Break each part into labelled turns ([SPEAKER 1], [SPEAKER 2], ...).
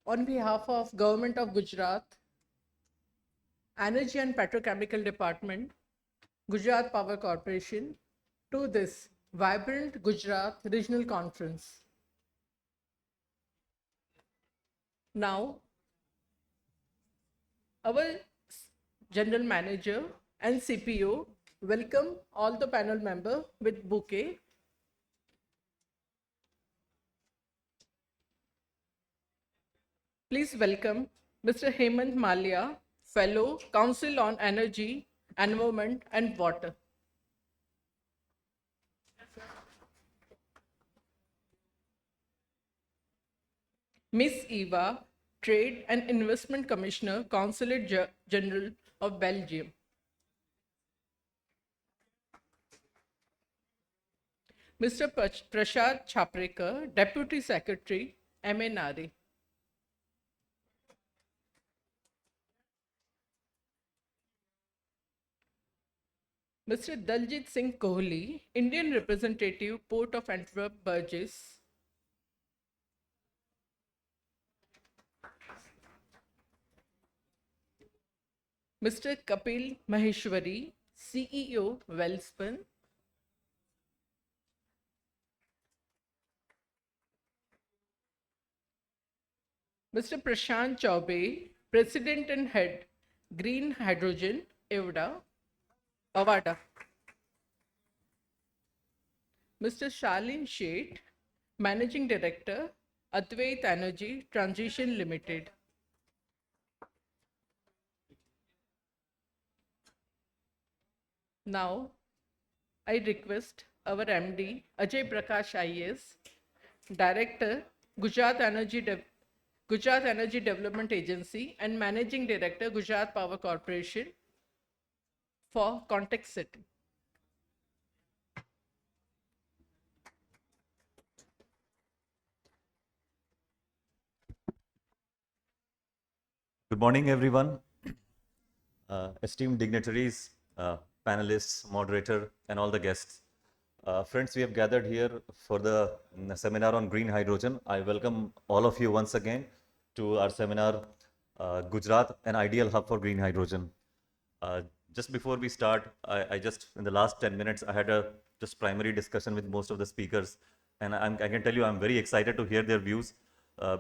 [SPEAKER 1] On behalf of Government of Gujarat, Energy and Petrochemical Department, Gujarat Power Corporation, to this vibrant Gujarat Regional Conference. Now, our General Manager and CPO welcome all the panel members with bouquet. Please welcome Mr. Hemant Malia, Fellow, Council on Energy, Environment and Water. Miss Eva, Trade and Investment Commissioner, Consulate General of Belgium. Mr. Prashad Chaprekar, Deputy Secretary, MNRA. Mr. Daljit Singh Kohli, Indian Representative, Port of Antwerp, Burgess. Mr. Kapil Maheshwari, CEO, Wellspun. Mr. Prashant Chaubey, President and Head, Green Hydrogen, Avada. Mr. Shalin Sheth, Managing Director, Advait Energy Transition Limited. Now, I request our MD, Ajay Prakash IAS, Director, Gujarat Energy Development Agency, and Managing Director, Gujarat Power Corporation, for context setting.
[SPEAKER 2] Good morning, everyone. Esteemed dignitaries, panelists, moderator, and all the guests. Friends, we have gathered here for the seminar on green hydrogen. I welcome all of you once again to our seminar, Gujarat, an ideal hub for green hydrogen. Just before we start, I just, in the last 10 minutes, I had a just primary discussion with most of the speakers. And I can tell you, I'm very excited to hear their views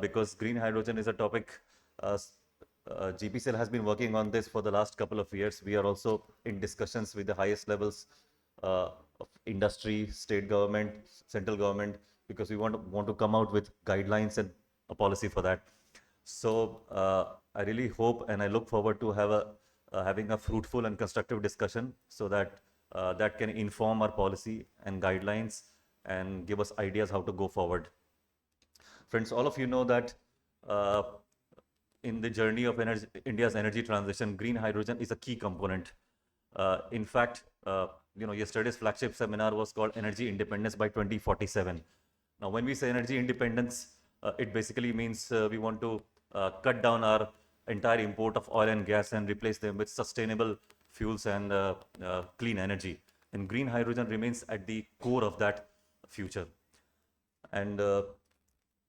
[SPEAKER 2] because green hydrogen is a topic GPCL has been working on this for the last couple of years. We are also in discussions with the highest levels of industry, state government, central government, because we want to come out with guidelines and a policy for that. So I really hope and I look forward to having a fruitful and constructive discussion so that that can inform our policy and guidelines and give us ideas how to go forward. Friends, all of you know that in the journey of India's energy transition, green hydrogen is a key component. In fact, yesterday's flagship seminar was called Energy Independence by 2047. Now, when we say energy independence, it basically means we want to cut down our entire import of oil and gas and replace them with sustainable fuels and clean energy. And green hydrogen remains at the core of that future. And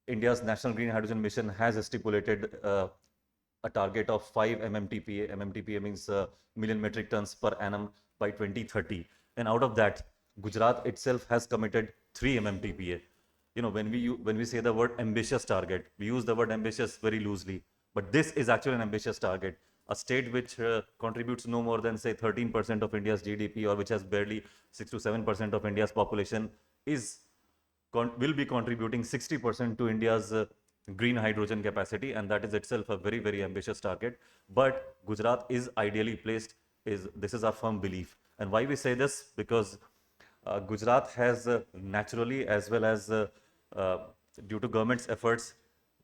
[SPEAKER 2] India's National Green Hydrogen Mission has stipulated a target of 5 MMTPA. MMTPA means million metric tons per annum by 2030. And out of that, Gujarat itself has committed 3 MMTPA. When we say the word ambitious target, we use the word ambitious very loosely. But this is actually an ambitious target. A state which contributes no more than, say, 13% of India's GDP, or which has barely 6 to 7% of India's population, will be contributing 60% to India's green hydrogen capacity, and that is itself a very, very ambitious target. But Gujarat is ideally placed. This is our firm belief. And why we say this? Because Gujarat has naturally, as well as due to government's efforts,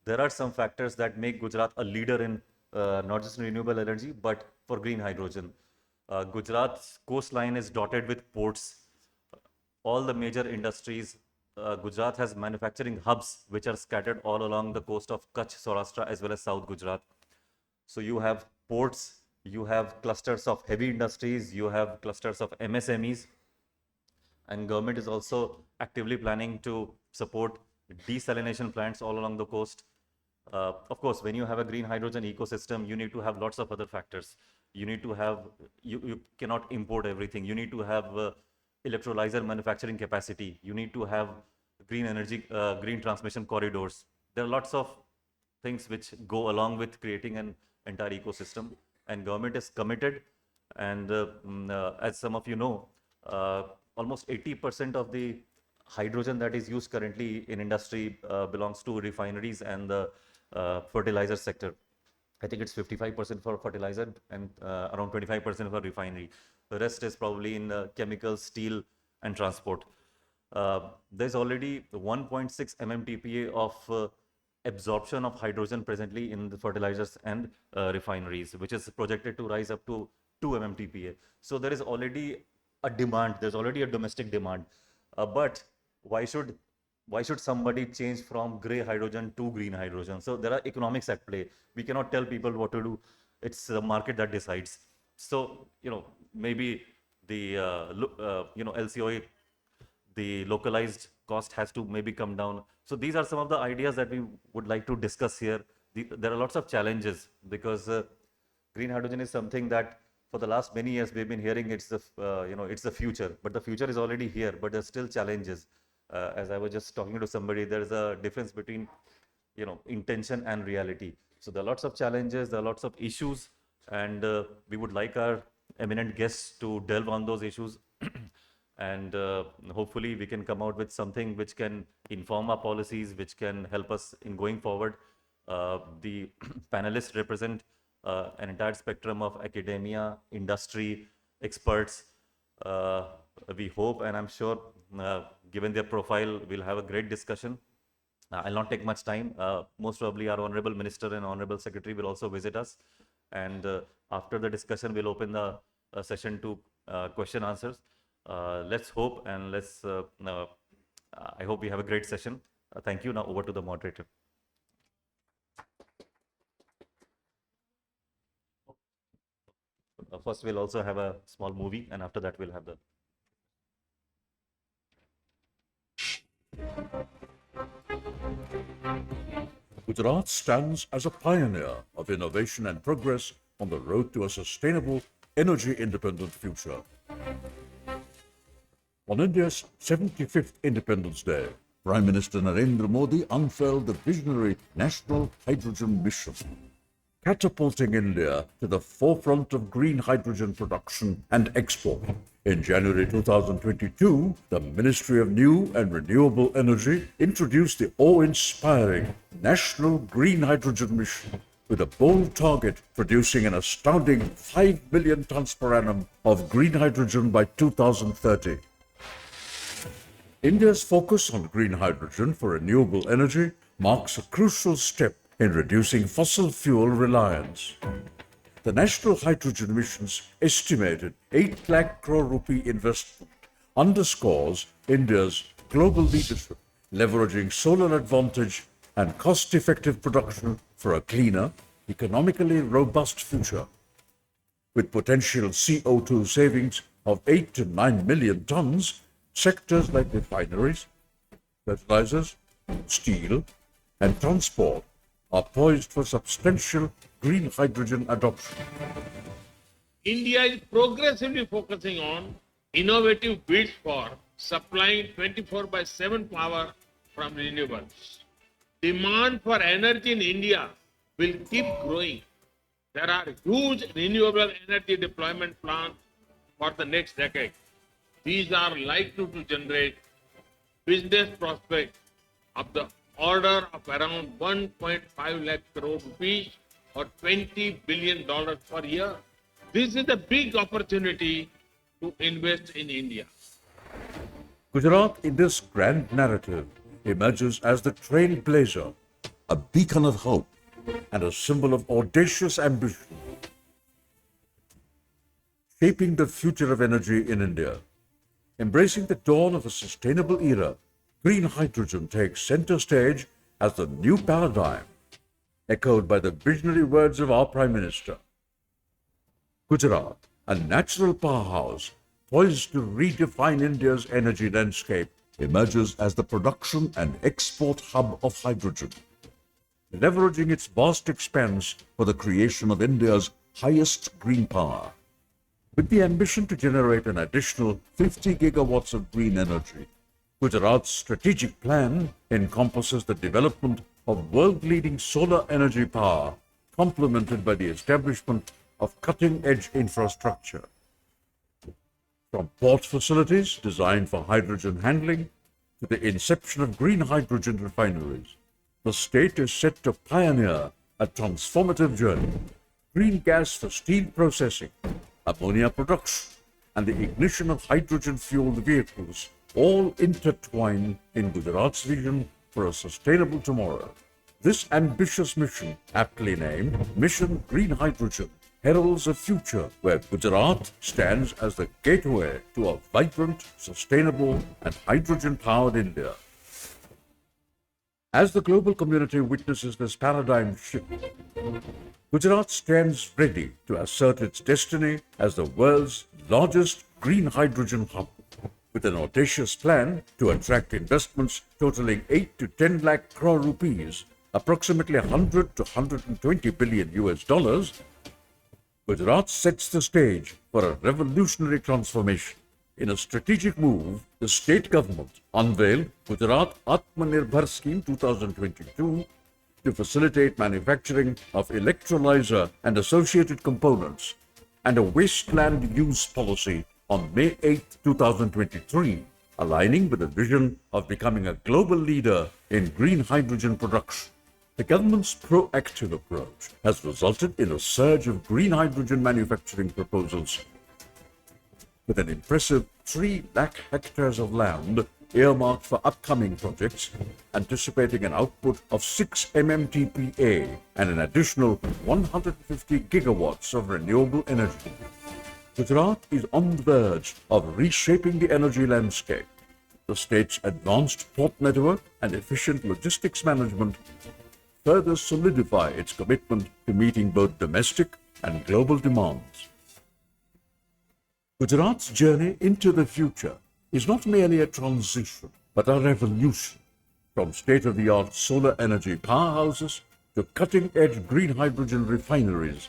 [SPEAKER 2] there are some factors that make Gujarat a leader in not just renewable energy, but for green hydrogen. Gujarat's coastline is dotted with ports. All the major industries. Gujarat has manufacturing hubs which are scattered all along the coast of Kutch, Saurashtra, as well as South Gujarat. So you have ports, you have clusters of heavy industries, you have clusters of MSMEs, and government is also actively planning to support desalination plants all along the coast. Of course, when you have a green hydrogen ecosystem, you need to have lots of other factors. You need to have, you cannot import everything. You need to have electrolyzer manufacturing capacity. You need to have green energy, green transmission corridors. There are lots of things which go along with creating an entire ecosystem, and government is committed. And as some of you know, uh, almost 80% of the hydrogen that is used currently in industry belongs to refineries and the fertilizer sector. I think it's 55% for fertilizer and around 25% for refinery. The rest is probably in chemicals, steel, and transport. There's already 1.6 mmTPA of absorption of hydrogen presently in the fertilizers and refineries, which is projected to rise up to 2 mmTPA. So there is already a demand. There's already a domestic demand. But why should somebody change from gray hydrogen to green hydrogen? So there are economics at play. We cannot tell people what to do. It's the market that decides. So maybe the LCOE, the localized cost has to maybe come down. So these are some of the ideas that we would like to discuss here. There are lots of challenges because green hydrogen is something that for the last many years we've been hearing it's the it's the future, but the future is already here, but there's still challenges. As I was just talking to somebody, there's a difference between intention and reality. So there are lots of challenges, there are lots of issues, and we would like our eminent guests to delve on those issues. And hopefully we can come out with something which can inform our policies, which can help us in going forward. The panelists represent an entire spectrum of academia, industry, experts. We hope, and I'm sure, given their profile, we'll have a great discussion. I'll not take much time. Most probably our Honorable Minister and Honorable Secretary will also visit us. And after the discussion, we'll open the session to question answers. Let's hope and I hope we have a great session. Thank you. Now over to the moderator. First, we'll also have a small movie, and after that, we'll have the.
[SPEAKER 3] Gujarat stands as a pioneer of innovation and progress on the road to a sustainable, energy-independent future. On India's 75th Independence Day, Prime Minister Narendra Modi unfurled the visionary National Hydrogen Mission, catapulting India to the forefront of green hydrogen production and export. In January 2022, the Ministry of New and Renewable Energy introduced the awe-inspiring National Green Hydrogen Mission, with a bold target producing an astounding 5 million tons per annum of green hydrogen by 2030. India's focus on green hydrogen for renewable energy marks a crucial step in reducing fossil fuel reliance. The National Hydrogen Mission's estimated 8 lakh crore rupee investment underscores India's global leadership, leveraging solar advantage and cost-effective production for a cleaner, economically robust future. With potential CO2 savings of 8 to 9 million tons, sectors like refineries, fertilizers, steel, and transport are poised for substantial green hydrogen adoption.
[SPEAKER 4] India is progressively focusing on innovative bids for supplying 24/7 power from renewables. Demand for energy in India will keep growing. There are huge renewable energy deployment plans for the next decade. These are likely to generate business prospects of the order of around 1.5 lakh crore rupees or $20 billion per year. This is a big opportunity to invest in India.
[SPEAKER 3] Gujarat, in this grand narrative, emerges as the trailblazer, a beacon of hope, and a symbol of audacious ambition, shaping the future of energy in India. Embracing the dawn of a sustainable era, green hydrogen takes center stage as the new paradigm, echoed by the visionary words of our Prime Minister. Gujarat, a natural powerhouse poised to redefine India's energy landscape, emerges as the production and export hub of hydrogen. leveraging its vast expanse for the creation of India's highest green power. With the ambition to generate an additional 50 gigawatts of green energy, Gujarat's strategic plan encompasses the development of world-leading solar energy power, complemented by the establishment of cutting-edge infrastructure. From port facilities designed for hydrogen handling to the inception of green hydrogen refineries, the state is set to pioneer a transformative journey. Green gas for steel processing, ammonia production, and the ignition of hydrogen-fueled vehicles all intertwine in Gujarat's vision for a sustainable tomorrow. This ambitious mission, aptly named Mission Green Hydrogen, heralds a future where Gujarat stands as the gateway to a vibrant, sustainable, and hydrogen-powered India. As the global community witnesses this paradigm shift, Gujarat stands ready to assert its destiny as the world's largest green hydrogen hub, with an audacious plan to attract investments totaling 8 to 10 lakh crore rupees, approximately 100 to 120 billion US dollars. Gujarat sets the stage for a revolutionary transformation. In a strategic move, the state government unveiled Gujarat Atmanirbhar Scheme 2022 to facilitate manufacturing of electrolyzer and associated components, and a wasteland use policy on May 8, 2023, aligning with the vision of becoming a global leader in green hydrogen production. The government's proactive approach has resulted in a surge of green hydrogen manufacturing proposals, with an impressive 3 lakh hectares of land earmarked for upcoming projects, anticipating an output of 6 MMTPA and an additional 150 gigawatts of renewable energy. Gujarat is on the verge of reshaping the energy landscape. The state's advanced port network and efficient logistics management further solidify its commitment to meeting both domestic and global demands. Gujarat's journey into the future is not merely a transition, but a revolution. From state-of-the-art solar energy powerhouses to cutting-edge green hydrogen refineries,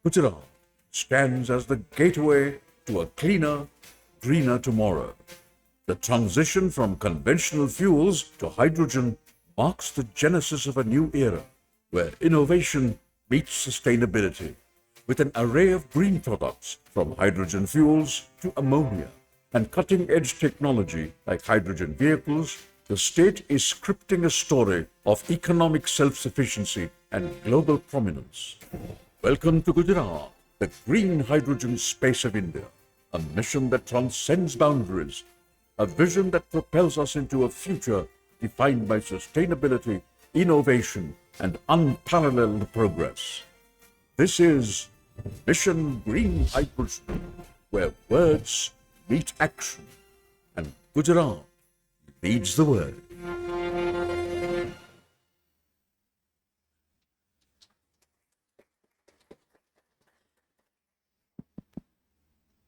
[SPEAKER 3] Gujarat stands as the gateway to a cleaner, greener tomorrow. The transition from conventional fuels to hydrogen marks the genesis of a new era where innovation meets sustainability. With an array of green products from hydrogen fuels to ammonia and cutting-edge technology like hydrogen vehicles, the state is scripting a story of economic self-sufficiency and global prominence. Welcome to Gujarat, the green hydrogen space of India, a mission that transcends boundaries, a vision that propels us into a future defined by sustainability, innovation, and unparalleled progress. This is Mission Green Hydrogen, where words meet action, and Gujarat leads the way.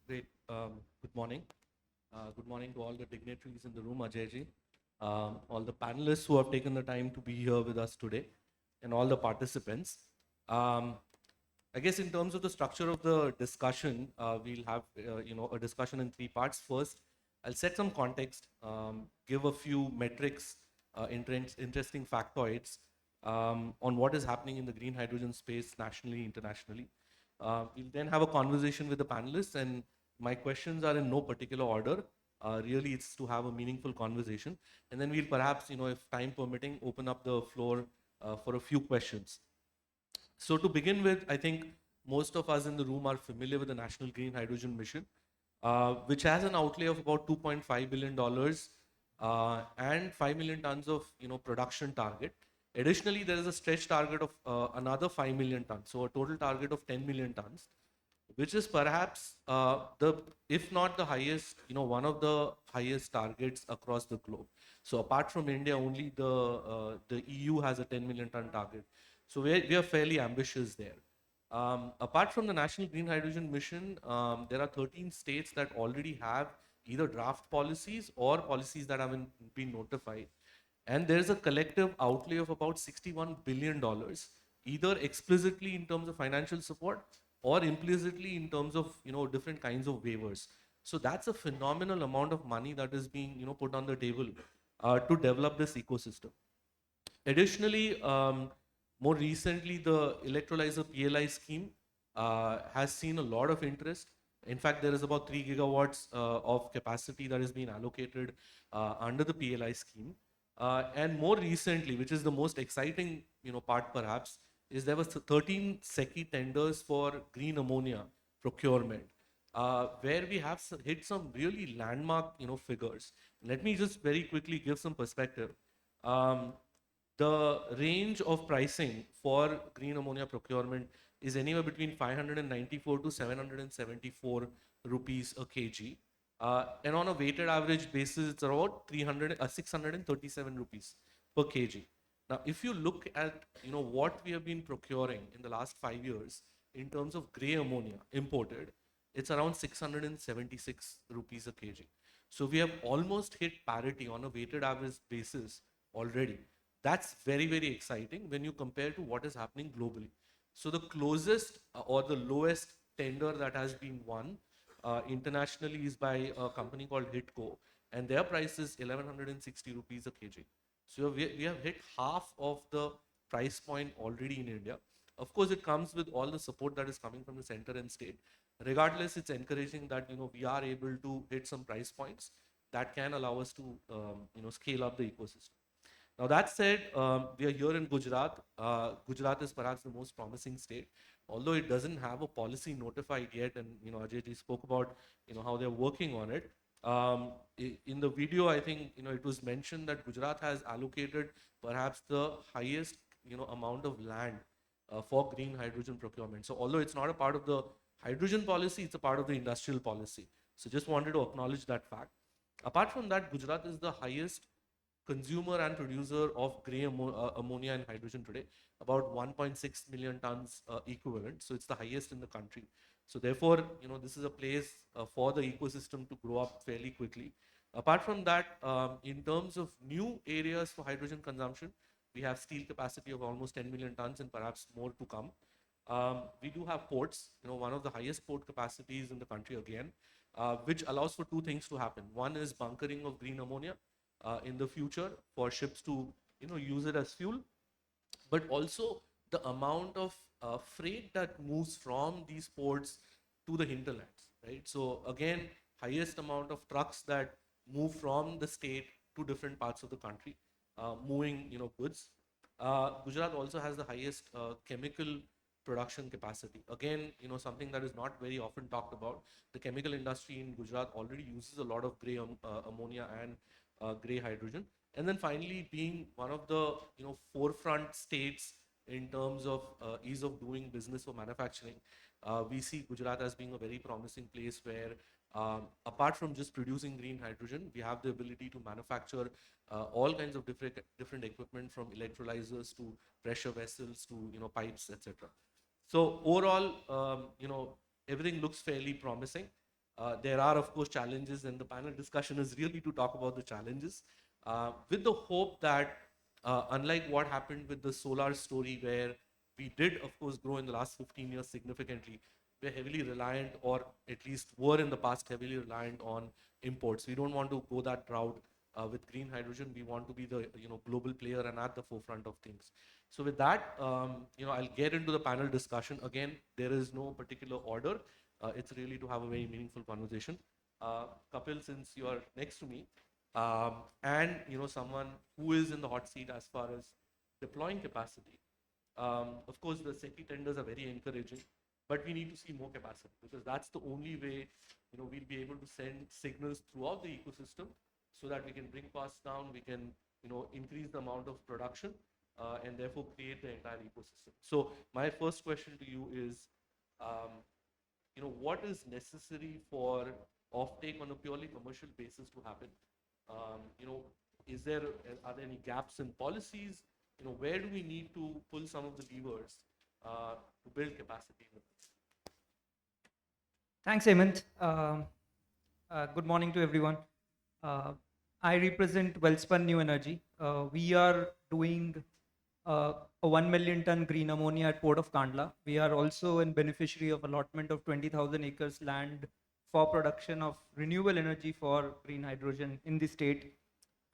[SPEAKER 5] Great. Good morning. Good morning to all the dignitaries in the room, Ajayji, all the panelists who have taken the time to be here with us today, and all the participants. I guess in terms of the structure of the discussion, we'll have a discussion in 3 parts. First, I'll set some context, give a few metrics, interesting factoids on what is happening in the green hydrogen space nationally, internationally. We'll then have a conversation with the panelists, and my questions are in no particular order. Really, it's to have a meaningful conversation. And then we'll perhaps, if time permitting, open up the floor for a few questions. So to begin with, I think most of us in the room are familiar with the National Green Hydrogen Mission, which has an outlay of about $2.5 billion and 5 million tons of production target. Additionally, there is a stretch target of another 5 million tons, so a total target of 10 million tons, which is perhaps if not the highest, one of the highest targets across the globe. So apart from India, only the EU has a 10 million ton target. So we are fairly ambitious there. Apart from the National Green Hydrogen Mission, there are 13 states that already have either draft policies or policies that haven't been notified. And there's a collective outlay of about $61 billion, either explicitly in terms of financial support or implicitly in terms of, different kinds of waivers. So that's a phenomenal amount of money that is being, put on the table to develop this ecosystem. Additionally, more recently, the electrolyzer PLI scheme has seen a lot of interest. In fact, there is about 3 gigawatts of capacity that is being allocated under the PLI scheme. And more recently, which is the most exciting, part perhaps, is there was 13 SECI tenders for green ammonia procurement, where we have hit some really landmark, figures. Let me just very quickly give some perspective. Um, the range of pricing for green ammonia procurement is anywhere between 594 to 774 rupees a kg. And on a weighted average basis, it's about 637 rupees per kg. Now, if you look at what we have been procuring in the last 5 years in terms of gray ammonia imported, it's around 676 rupees a kg. So we have almost hit parity on a weighted average basis already. That's very, very exciting when you compare to what is happening globally. So the closest or the lowest tender that has been won internationally is by a company called Hitco, and their price is 1160 rupees a kg. So we have hit half of the price point already in India. Of course, it comes with all the support that is coming from the center and state. Regardless, it's encouraging that we are able to hit some price points that can allow us to scale up the ecosystem. Now that said, we are here in Gujarat. Gujarat is perhaps the most promising state, although it doesn't have a policy notified yet. And Ajay ji spoke about how they're working on it. In the video, I think it was mentioned that Gujarat has allocated perhaps the highest amount of land for green hydrogen procurement. So although it's not a part of the hydrogen policy, it's a part of the industrial policy. So just wanted to acknowledge that fact. Apart from that, Gujarat is the highest consumer and producer of gray ammonia and hydrogen today, about 1.6 million tons equivalent. So it's the highest in the country. So therefore, this is a place for the ecosystem to grow up fairly quickly. Apart from that, in terms of new areas for hydrogen consumption, we have steel capacity of almost 10 million tons and perhaps more to come. We do have ports, one of the highest port capacities in the country again, which allows for two things to happen. One is bunkering of green ammonia in the future for ships to use it as fuel, but also the amount of freight that moves from these ports to the hinterlands, right? So again, highest amount of trucks that move from the state to different parts of the country, moving goods. Gujarat also has the highest chemical production capacity. Again, something that is not very often talked about. The chemical industry in Gujarat already uses a lot of gray ammonia and gray hydrogen. And then finally, being one of the forefront states in terms of ease of doing business for manufacturing, we see Gujarat as being a very promising place where, apart from just producing green hydrogen, we have the ability to manufacture all kinds of different equipment, from electrolyzers to pressure vessels to pipes, etc. So overall, everything looks fairly promising. There are, of course, challenges, and the panel discussion is really to talk about the challenges, with the hope that, unlike what happened with the solar story, where we did, of course, grow in the last 15 years significantly, we're heavily reliant, or at least were in the past heavily reliant on imports. We don't want to go that route with green hydrogen. We want to be the global player and at the forefront of things. So with that, I'll get into the panel discussion. Again, there is no particular order. It's really to have a very meaningful conversation. Kapil, since you are next to me, and someone who is in the hot seat as far as deploying capacity, of course, the SECI tenders are very encouraging, but we need to see more capacity, because that's the only way we'll be able to send signals throughout the ecosystem so that we can bring costs down, we can increase the amount of production, and therefore create the entire ecosystem. So my first question to you is, what is necessary for offtake on a purely commercial basis to happen? Are there any gaps in policies? Where do we need to pull some of the levers to build capacity?
[SPEAKER 6] Thanks, Hemant. Good morning to everyone. I represent Wellspun New Energy. We are doing a 1 million ton green ammonia at Port of Kandla. We are also a beneficiary of allotment of 20,000 acres land for production of renewable energy for green hydrogen in the state.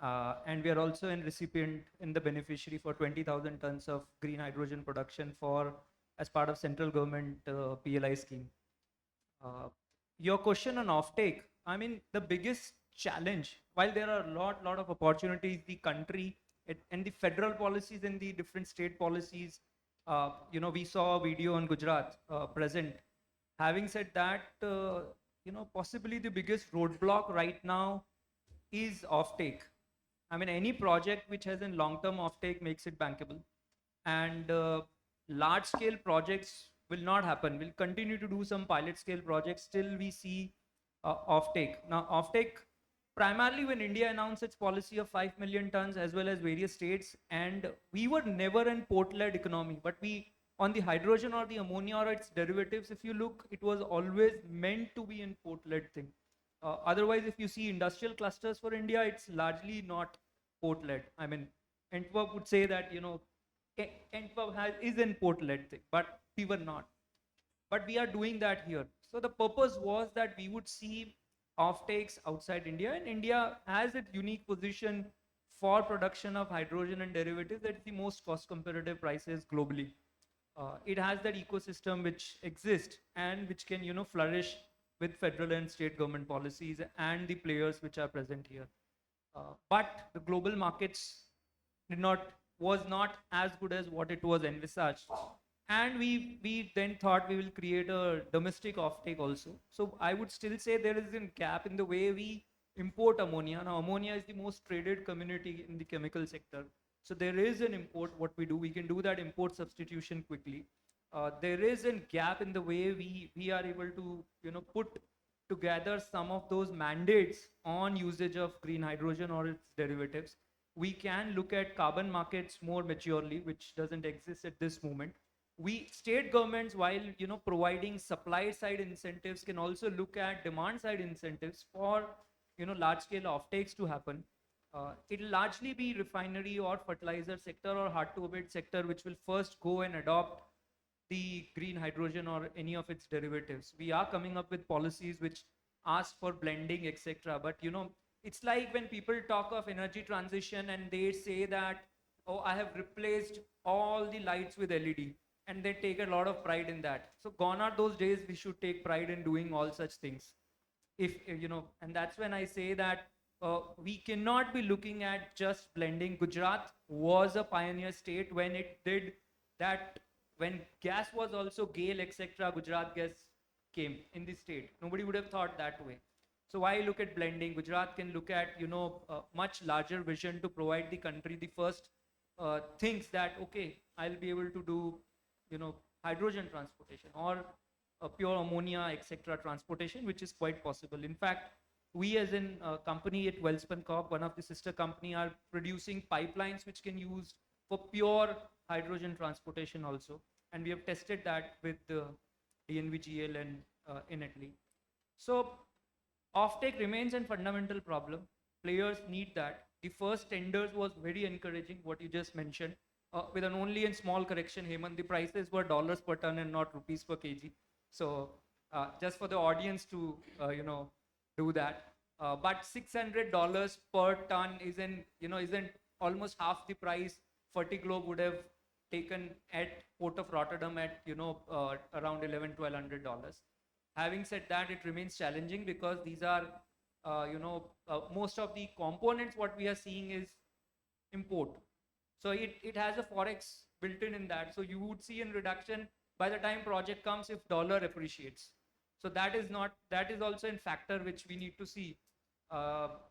[SPEAKER 6] And we are also a recipient in the beneficiary for 20,000 tons of green hydrogen production for as part of central government PLI scheme. Uh, your question on offtake, I mean, the biggest challenge, while there are a lot of opportunities, the country and the federal policies and the different state policies, we saw a video on Gujarat present. Having said that, possibly the biggest roadblock right now is offtake. I mean, any project which has a long-term offtake makes it bankable, and large-scale projects will not happen. We'll continue to do some pilot-scale projects till we see offtake. Now, offtake primarily when India announced its policy of 5 million tons as well as various states, and we were never an port-led economy, but we on the hydrogen or the ammonia or its derivatives, if you look, it was always meant to be an port-led thing. Otherwise, if you see industrial clusters for India, it's largely not port-led. I mean, Antwerp would say that, Antwerp is an port-led thing, but we were not. But we are doing that here. So the purpose was that we would see offtakes outside India, and India has its unique position for production of hydrogen and derivatives at the most cost competitive prices globally. It has that ecosystem which exists and which can, flourish with federal and state government policies and the players which are present here. But the global markets was not as good as what it was envisaged. And we then thought we will create a domestic offtake also. So I would still say there is a gap in the way we import ammonia. Now, ammonia is the most traded commodity in the chemical sector. So there is an import, what we do, we can do that import substitution quickly. There is a gap in the way we are able to, put together some of those mandates on usage of green hydrogen or its derivatives. We can look at carbon markets more maturely, which doesn't exist at this moment. We state governments, while providing supply side incentives, can also look at demand side incentives for large scale offtakes to happen. It'll largely be refinery or fertilizer sector or hard to abate sector which will first go and adopt the green hydrogen or any of its derivatives. We are coming up with policies which ask for blending, etc. But it's like when people talk of energy transition and they say that, oh, I have replaced all the lights with LED, and they take a lot of pride in that. So gone are those days we should take pride in doing all such things. If and that's when I say that we cannot be looking at just blending. Gujarat was a pioneer state when it did that. When gas was also GAIL, etc., Gujarat gas came in the state. Nobody would have thought that way. So why look at blending? Gujarat can look at much larger vision to provide the country the first things that, okay, I'll be able to do hydrogen transportation or pure ammonia, etc. transportation, which is quite possible. In fact, we as in company at Wellspun Corp, one of the sister company, are producing pipelines which can use for pure hydrogen transportation also. And we have tested that with the DNVGL and in Italy. So offtake remains a fundamental problem. Players need that. The first tenders was very encouraging, what you just mentioned. With an only and small correction, Hemant, the prices were dollars per ton and not rupees per kg. So just for the audience to, do that. But $600 per ton isn't almost half the price Fertiglobe would have taken at Port of Rotterdam at, around $1,100-$1,200. Having said that, it remains challenging because these are, most of the components what we are seeing is import. So it has a forex built in that. So you would see a reduction by the time project comes if dollar appreciates. So that is also a factor which we need to see.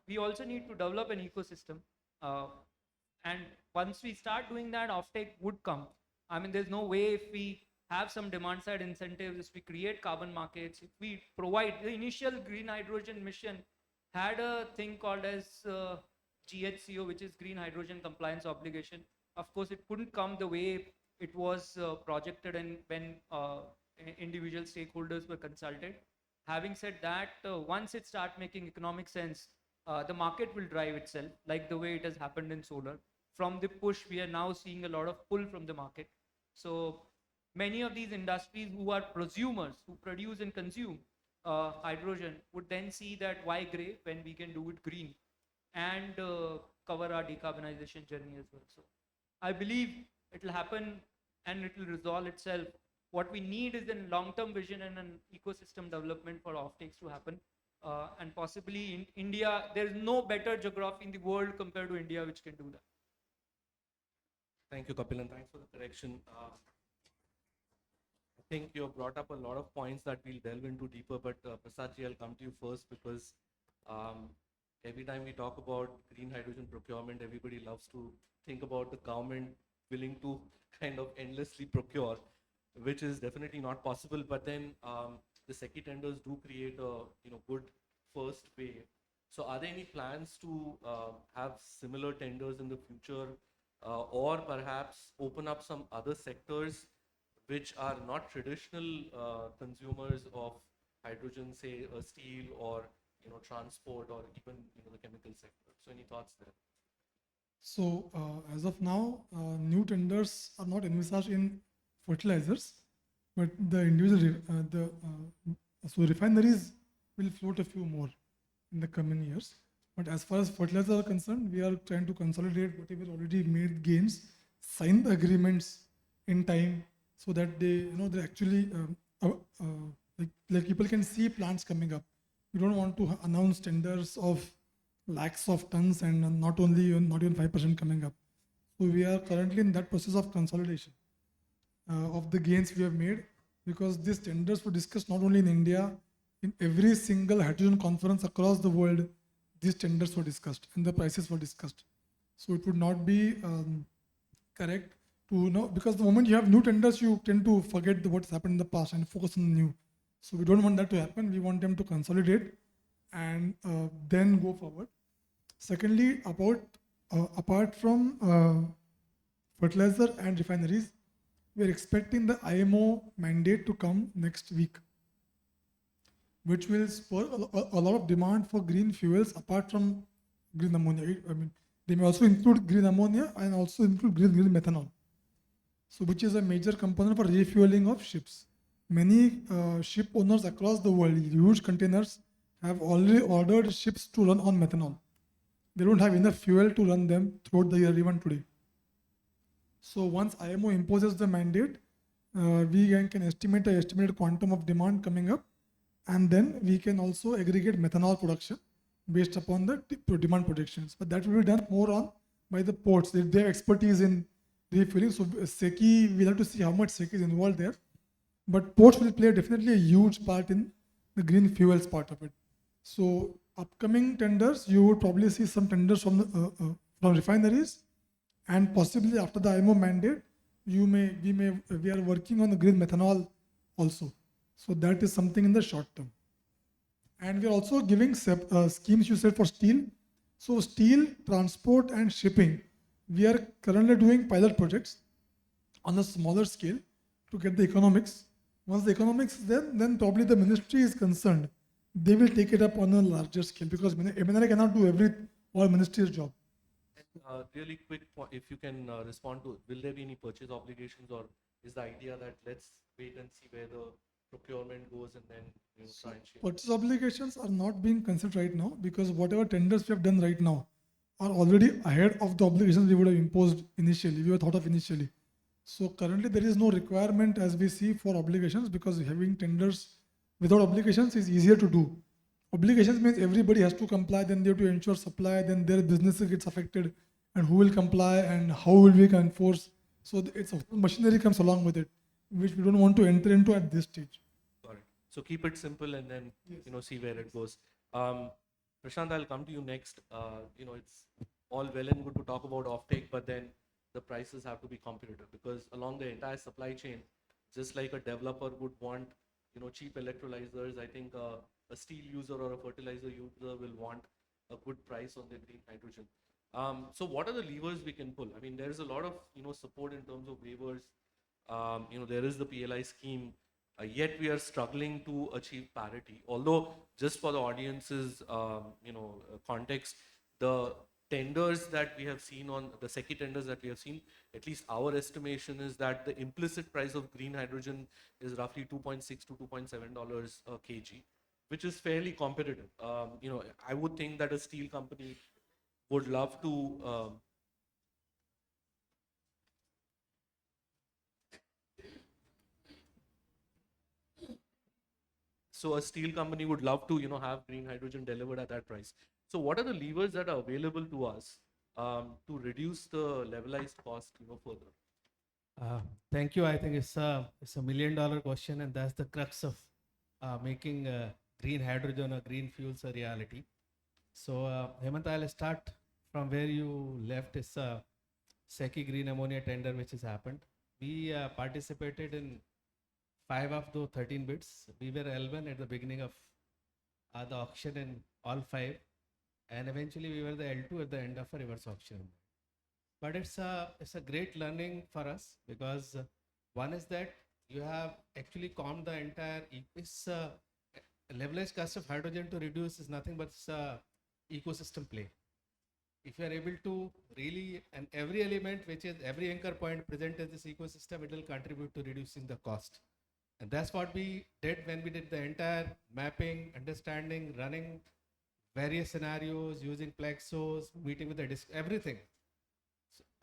[SPEAKER 6] We also need to develop an ecosystem. And once we start doing that, offtake would come. I mean, there's no way if we have some demand side incentives, if we create carbon markets, if we provide the initial green hydrogen mission had a thing called as GHCO, which is Green Hydrogen Compliance Obligation. Of course, it couldn't come the way it was projected and when individual stakeholders were consulted. Having said that, once it starts making economic sense, the market will drive itself, like the way it has happened in solar. From the push, we are now seeing a lot of pull from the market. So many of these industries who are prosumers, who produce and consume hydrogen, would then see that why gray when we can do it green and cover our decarbonization journey as well. So I believe it will happen and it will resolve itself. What we need is a long-term vision and an ecosystem development for offtakes to happen. And possibly in India, there is no better geography in the world compared to India which can do that.
[SPEAKER 5] Thank you, Kapil, and thanks for the correction. I think you have brought up a lot of points that we'll delve into deeper, but Prasadji, I'll come to you first because every time we talk about green hydrogen procurement, everybody loves to think about the government willing to kind of endlessly procure, which is definitely not possible. But then the SECI tenders do create a good first wave. So are there any plans to have similar tenders in the future, or perhaps open up some other sectors which are not traditional consumers of hydrogen, say steel or transport or even the chemical sector? So any thoughts there?
[SPEAKER 7] So as of now, new tenders are not envisaged in fertilizers, but the individual so refineries will float a few more in the coming years. But as far as fertilizers are concerned, we are trying to consolidate whatever already made gains, sign the agreements in time, so that they actually like people can see plants coming up. We don't want to announce tenders of lakhs of tons and not even 5% coming up. So we are currently in that process of consolidation of the gains we have made, because these tenders were discussed not only in India, in every single hydrogen conference across the world. These tenders were discussed and the prices were discussed. So it would not be correct to because the moment you have new tenders, you tend to forget what's happened in the past and focus on the new. So we don't want that to happen. We want them to consolidate and then go forward. Secondly, apart from fertilizer and refineries, we are expecting the IMO mandate to come next week, which will spur a lot of demand for green fuels apart from green ammonia. I mean, they may also include green ammonia and also include green methanol. So, which is a major component for refueling of ships. Many ship owners across the world, huge containers, have already ordered ships to run on methanol. They don't have enough fuel to run them throughout the year, even today. So once IMO imposes the mandate, we can estimate the estimated quantum of demand coming up, and then we can also aggregate methanol production based upon the demand projections. But that will be done more on by the ports. They have expertise in refueling. So SECI, we'll have to see how much SECI is involved there. But ports will play definitely a huge part in the green fuels part of it. So upcoming tenders, you would probably see some tenders from refineries, and possibly after the IMO mandate, we are working on the green methanol also. So that is something in the short term. And we are also giving schemes, you said, for steel. So steel, transport and shipping, we are currently doing pilot projects on a smaller scale to get the economics. Once the economics is there, then probably the ministry is concerned. They will take it up on a larger scale, because MNRE cannot do all ministry's job.
[SPEAKER 5] Really quick, if you can respond to, will there be any purchase obligations, or is the idea that let's wait and see where the procurement goes and then try and shape?
[SPEAKER 7] Purchase obligations are not being considered right now, because whatever tenders we have done right now are already ahead of the obligations we would have imposed initially, we were thought of initially. So currently there is no requirement as we see for obligations, because having tenders without obligations is easier to do. Obligations means everybody has to comply, then they have to ensure supply, then their business gets affected, and who will comply and how will we enforce. So it's a whole machinery comes along with it, which we don't want to enter into at this stage.
[SPEAKER 5] Got it. So keep it simple and then see where it goes. Prashant, I'll come to you next. It's all well and good to talk about offtake, but then the prices have to be competitive, because along the entire supply chain, just like a developer would want cheap electrolyzers, I think a steel user or a fertilizer user will want a good price on their green hydrogen. So what are the levers we can pull? I mean, there is a lot of support in terms of waivers. There is the PLI scheme. yet we are struggling to achieve parity. Although, just for the audience's context, the tenders that we have seen on the SECI tenders that we have seen, at least our estimation is that the implicit price of green hydrogen is roughly $2.6 to $2.7 a kg, which is fairly competitive. I would think that a steel company would love to so a steel company would love to have green hydrogen delivered at that price. So what are the levers that are available to us to reduce the levelized cost further?
[SPEAKER 8] Thank you. I think it's a $1 million question, and that's the crux of making green hydrogen or green fuels a reality. So, Hemant, I'll start from where you left. It's a SECI green ammonia tender which has happened. We participated in 5 of those 13 bids. We were L1 at the beginning of the auction in all 5, and eventually we were the L2 at the end of a reverse auction. But it's a great learning for us because one is that you have actually calmed the entire levelized cost of hydrogen to reduce is nothing but it's a ecosystem play. If you are able to really, and every element which is every anchor point present in this ecosystem, it will contribute to reducing the cost. And that's what we did when we did the entire mapping, understanding, running various scenarios, using plexos, meeting with the everything.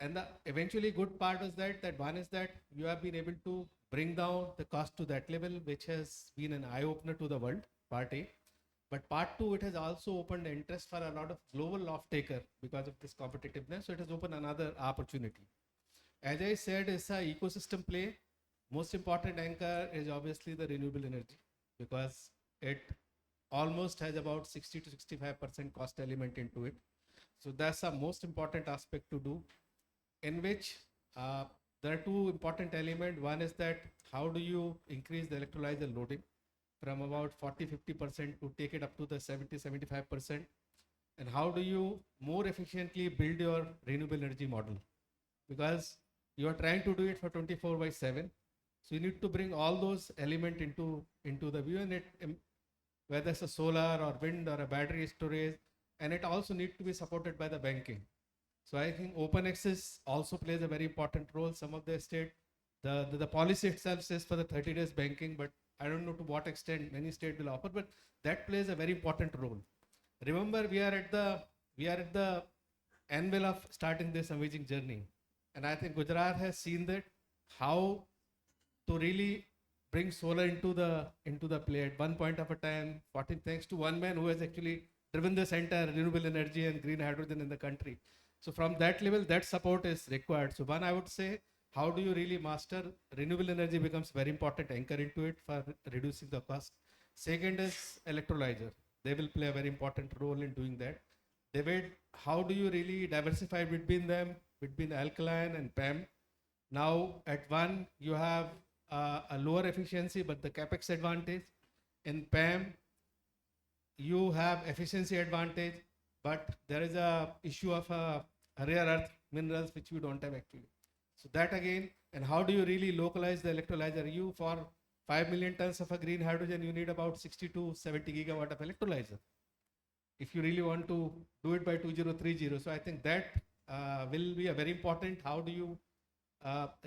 [SPEAKER 8] And the eventually good part is that one is that you have been able to bring down the cost to that level, which has been an eye opener to the world, part A. But part 2, it has also opened interest for a lot of global off-taker because of this competitiveness. So it has opened another opportunity. As I said, it's an ecosystem play. Most important anchor is obviously the renewable energy because it almost has about 60 to 65% cost element into it. So that's the most important aspect to do, in which there are 2 important elements. One is that how do you increase the electrolyzer loading from about 40-50% to take it up to the 70-75%, and how do you more efficiently build your renewable energy model, because you are trying to do it for 24/7. So you need to bring all those elements into the view, and whether it's a solar or wind or a battery storage, and it also needs to be supported by the banking. So I think open access also plays a very important role. Some of the state, the policy itself says for the 30 days banking, but I don't know to what extent many states will offer, but that plays a very important role. Remember, we are at the anvil of starting this amazing journey, and I think Gujarat has seen that how to really bring solar into the play at one point of a time. 14 thanks to one man who has actually driven this entire renewable energy and green hydrogen in the country. So from that level, that support is required. So one, I would say, how do you really master renewable energy becomes very important anchor into it for reducing the cost. Second is electrolyzer. They will play a very important role in doing that. David, how do you really diversify between them, between alkaline and PEM? Now at one, you have a lower efficiency, but the capex advantage. In PEM, you have efficiency advantage, but there is a issue of rare earth minerals which you don't have actually. So that again, and how do you really localize the electrolyzer? You, for 5 million tons of a green hydrogen, you need about 60 to 70 gigawatt of electrolyzer, if you really want to do it by 2030. So I think that will be a very important. How do you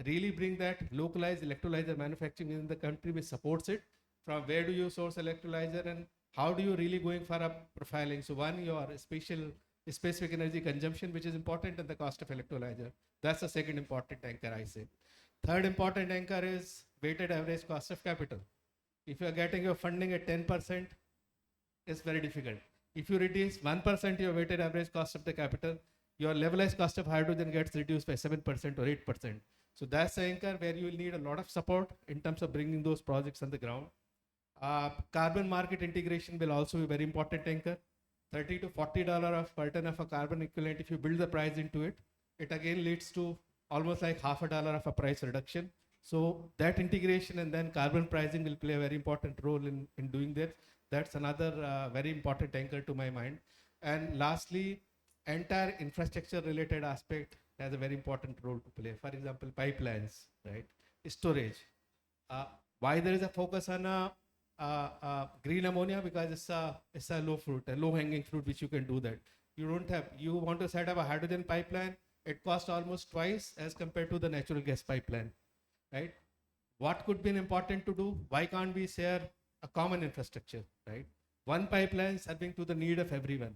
[SPEAKER 8] really bring that localized electrolyzer manufacturing in the country which supports it? From where do you source electrolyzer, and how do you really going for a profiling? So one, your specific energy consumption, which is important, and the cost of electrolyzer. That's the second important anchor, I say. Third important anchor is weighted average cost of capital. If you are getting your funding at 10%, it's very difficult. If you reduce 1% your weighted average cost of the capital, your levelized cost of hydrogen gets reduced by 7% or 8%. So that's the anchor where you will need a lot of support in terms of bringing those projects on the ground. Carbon market integration will also be a very important anchor. $30 to $40 of per ton of a carbon equivalent, if you build the price into it, it again leads to almost like $0.50 of a price reduction. So that integration and then carbon pricing will play a very important role in doing that. That's another very important anchor to my mind. And lastly, entire infrastructure related aspect has a very important role to play. For example, pipelines, right? Storage. Why there is a focus on green ammonia? Because it's a low fruit, a low hanging fruit which you can do that. You don't have, you want to set up a hydrogen pipeline, it costs almost twice as compared to the natural gas pipeline, right? What could be important to do? Why can't we share a common infrastructure, right? One pipeline serving to the need of everyone.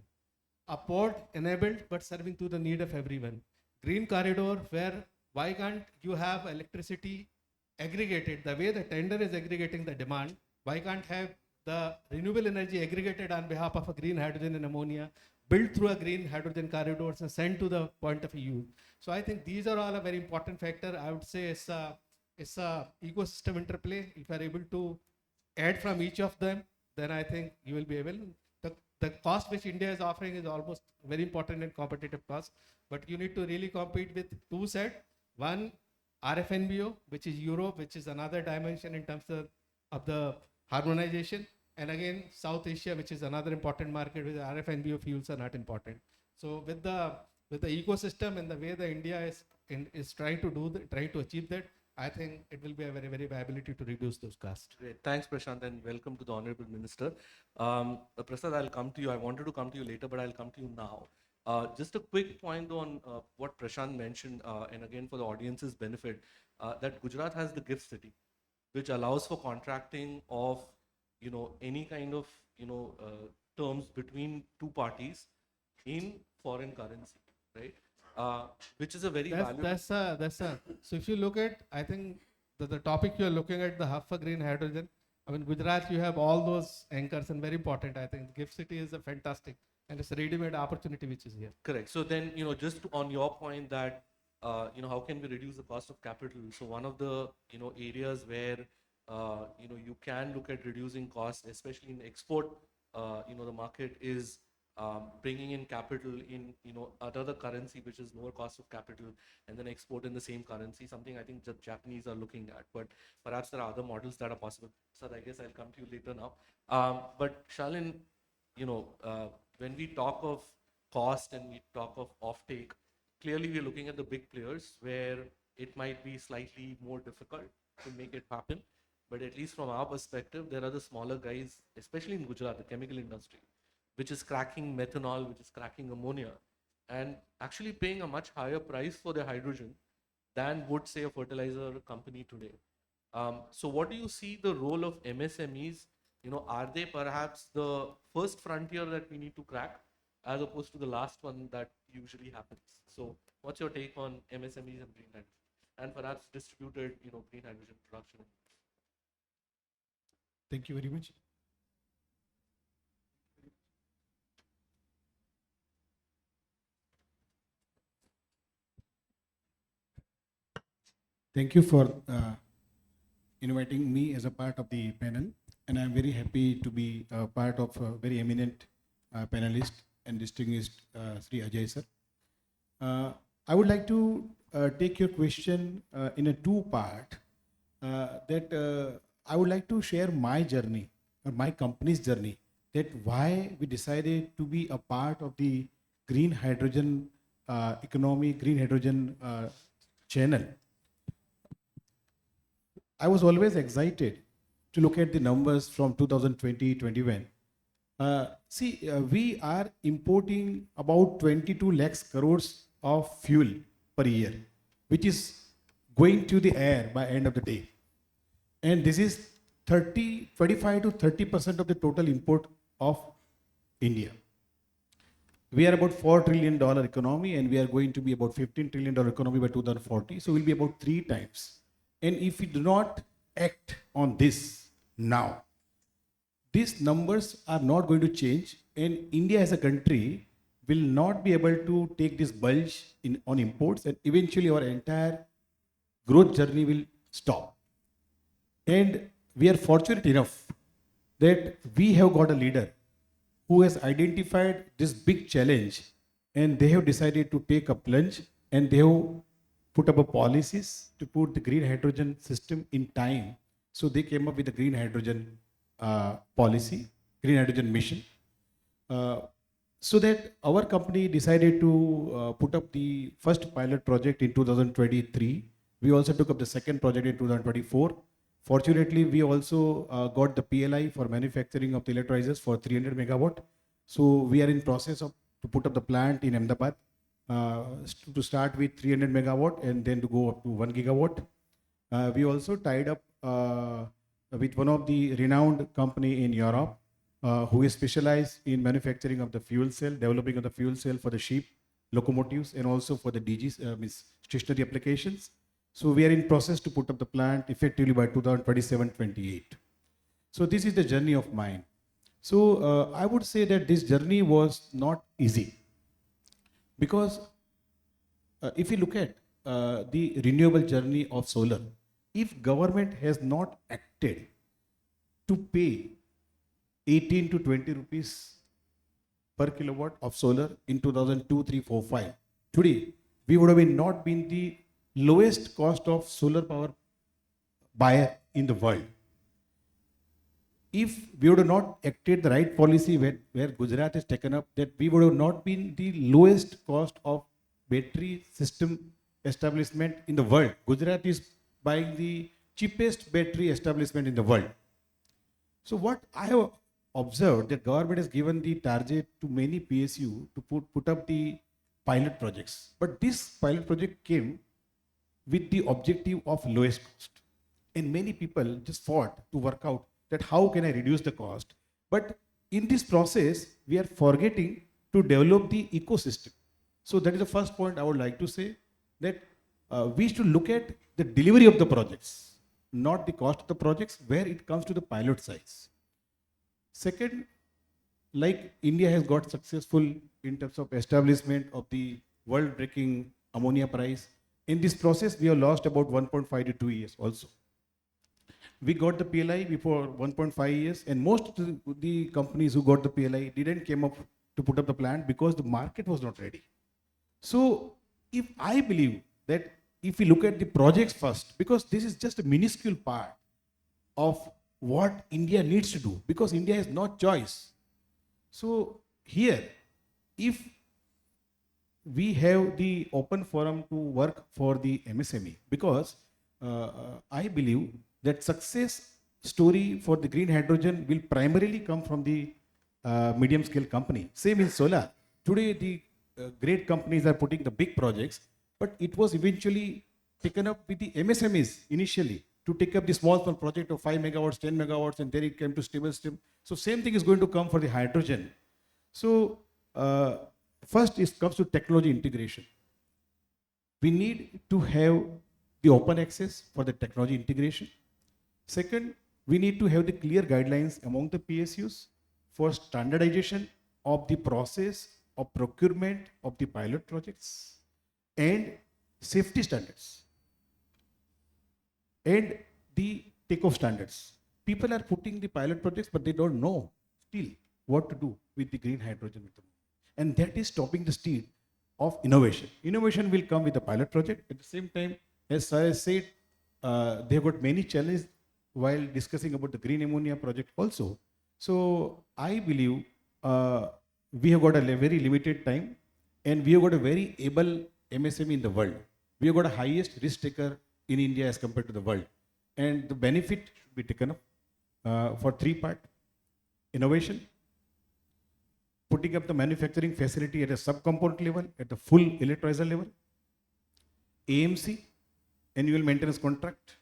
[SPEAKER 8] A port enabled but serving to the need of everyone. Green corridor where why can't you have electricity aggregated the way the tender is aggregating the demand? Why can't have the renewable energy aggregated on behalf of a green hydrogen and ammonia, built through a green hydrogen corridors and sent to the point of use? So I think these are all a very important factor. I would say it's a ecosystem interplay. If you are able to add from each of them, then I think you will be able. The cost which India is offering is almost very important and competitive cost, but you need to really compete with two sets. One, RFNBO, which is Europe, which is another dimension in terms of the harmonization, and again South Asia, which is another important market where the RFNBO fuels are not important. So with the ecosystem and the way the India is trying to achieve that, I think it will be a very, very viability to reduce those costs.
[SPEAKER 5] Great. Thanks, Prashant, and welcome to the Honorable Minister. Prasad, I'll come to you. I wanted to come to you later, but I'll come to you now. Just a quick point on what Prashant mentioned, and again for the audience's benefit, that Gujarat has the gift city, which allows for contracting of, any kind of, terms between two parties in foreign currency, right? Which is a very valuable.
[SPEAKER 8] So if you look at, I think the topic you are looking at, the hub for green hydrogen. I mean, Gujarat, you have all those anchors and very important. I think Gift City is a fantastic and it's a ready-made opportunity which is here.
[SPEAKER 5] Correct. So then, just on your point that, how can we reduce the cost of capital? So one of the, areas where, you can look at reducing costs, especially in export, the market is bringing in capital in another currency which is lower cost of capital, and then export in the same currency, something I think the Japanese are looking at, but perhaps there are other models that are possible. So I guess I'll come to you later now. But Shalin, when we talk of cost and we talk of offtake, clearly we're looking at the big players where it might be slightly more difficult to make it happen, but at least from our perspective, there are the smaller guys, especially in Gujarat, the chemical industry, which is cracking methanol, which is cracking ammonia, and actually paying a much higher price for their hydrogen than would, say, a fertilizer company today. So what do you see the role of MSMEs? Are they perhaps the first frontier that we need to crack as opposed to the last one that usually happens? So what's your take on MSMEs and green hydrogen, and perhaps distributed, green hydrogen production?
[SPEAKER 8] Thank you very much.
[SPEAKER 9] Thank you for inviting me as a part of the panel, and I'm very happy to be a part of a very eminent panelist and distinguished Sri Ajay sir. I would like to take your question in a two-part. I would like to share my journey or my company's journey, that why we decided to be a part of the green hydrogen economy, green hydrogen channel. I was always excited to look at the numbers from 2020-21. We are importing about 22 lakhs crores of fuel per year, which is going to the air by end of the day. And this is 25 to 30% of the total import of India. We are about $4 trillion economy, and we are going to be about $15 trillion economy by 2040. So we'll be about 3 times. And if we do not act on this now, these numbers are not going to change, and India as a country will not be able to take this bulge on imports, and eventually our entire growth journey will stop. And we are fortunate enough that we have got a leader who has identified this big challenge, and they have decided to take a plunge, and they have put up a policies to put the green hydrogen system in time. So they came up with the green hydrogen policy, green hydrogen mission. So that our company decided to put up the first pilot project in 2023. We also took up the second project in 2024. Fortunately, we also got the PLI for manufacturing of the electrolyzers for 300 megawatt. So we are in process of to put up the plant in Ahmedabad to start with 300 megawatt and then to go up to 1 gigawatt. We also tied up with one of the renowned company in Europe who is specialized in manufacturing of the fuel cell, developing of the fuel cell for the ship, locomotives, and also for the DGs, means stationary applications. So we are in process to put up the plant effectively by 2027-28. So this is the journey of mine. So I would say that this journey was not easy because if you look at the renewable journey of solar, if government has not acted to pay 18 to 20 rupees per kilowatt of solar in 2002, 3, 4, 5, today we would have not been the lowest cost of solar power buyer in the world. If we would have not acted the right policy where Gujarat has taken up, that we would have not been the lowest cost of battery system establishment in the world. Gujarat is buying the cheapest battery establishment in the world. So what I have observed, that government has given the target to many PSU to put up the pilot projects. But this pilot project came with the objective of lowest cost. And many people just fought to work out that how can I reduce the cost. But in this process, we are forgetting to develop the ecosystem. So that is the first point I would like to say, that we should look at the delivery of the projects, not the cost of the projects where it comes to the pilot size. Second, like India has got successful in terms of establishment of the world-breaking ammonia price. In this process, we have lost about 1.5 to 2 years also. We got the PLI before 1.5 years, and most of the companies who got the PLI didn't came up to put up the plant because the market was not ready. So if I believe that if we look at the projects first, because this is just a minuscule part of what India needs to do, because India has no choice. So here, if we have the open forum to work for the MSME, because I believe that success story for the green hydrogen will primarily come from the medium scale company. Same in solar. Today, the great companies are putting the big projects, but it was eventually taken up with the MSMEs initially to take up the small project of 5 megawatts, 10 megawatts, and then it came to stable stream. So same thing is going to come for the hydrogen. So first it comes to technology integration. We need to have the open access for the technology integration. Second, we need to have the clear guidelines among the PSUs for standardization of the process of procurement of the pilot projects and safety standards and the takeoff standards. People are putting the pilot projects, but they don't know still what to do with the green hydrogen. And that is stopping the speed of innovation. Innovation will come with the pilot project. At the same time, as I said, they have got many challenges while discussing about the green ammonia project also. So I believe we have got a very limited time, and we have got a very able MSME in the world. We have got a highest risk taker in India as compared to the world. And the benefit should be taken up for three parts: innovation, putting up the manufacturing facility at a subcomponent level, at the full electrolyzer level, AMC, annual maintenance contract,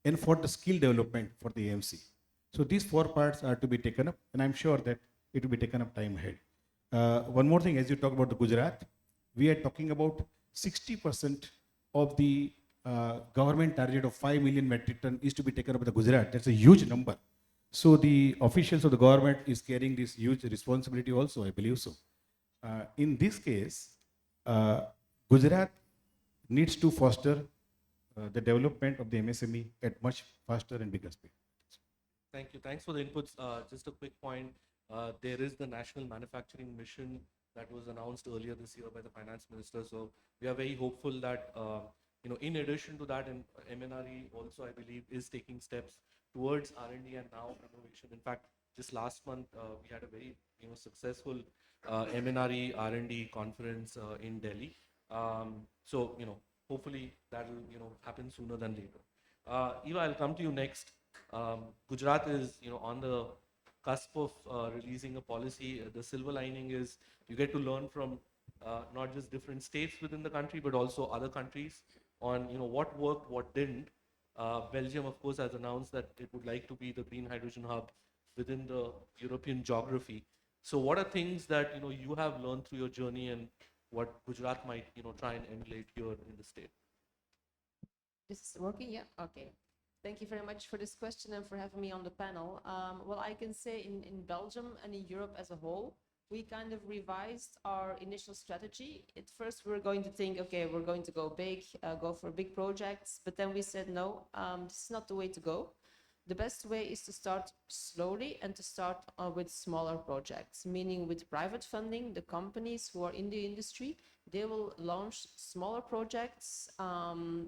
[SPEAKER 9] and for the skill development for the AMC. So these four parts are to be taken up, and I'm sure that it will be taken up time ahead. One more thing, as you talk about the Gujarat, we are talking about 60% of the government target of 5 million metric ton is to be taken up by the Gujarat. That's a huge number. So the officials of the government is carrying this huge responsibility also, I believe so. In this case, Gujarat needs to foster the development of the MSME at much faster and bigger speed.
[SPEAKER 5] Thank you. Thanks for the inputs. Just a quick point. There is the National Manufacturing Mission that was announced earlier this year by the Finance Minister. So we are very hopeful that, in addition to that, and MNRE also, I believe, is taking steps towards R&D and now innovation. In fact, just last month, we had a very, successful MNRE R&D conference in Delhi. So, hopefully that will, happen sooner than later. Eva, I'll come to you next. Gujarat is, on the cusp of releasing a policy. The silver lining is you get to learn from not just different states within the country, but also other countries on, what worked, what didn't. Belgium, of course, has announced that it would like to be the green hydrogen hub within the European geography. So, what are things that you have learned through your journey, and what Gujarat might try and emulate here in the state?
[SPEAKER 10] This is working, yeah? Okay. Thank you very much for this question and for having me on the panel. Well, I can say in Belgium and in Europe as a whole, we kind of revised our initial strategy. At first, we were going to think, okay, we're going to go big, go for big projects, but then we said, no, this is not the way to go. The best way is to start slowly and to start with smaller projects, meaning with private funding. The companies who are in the industry, they will launch smaller projects,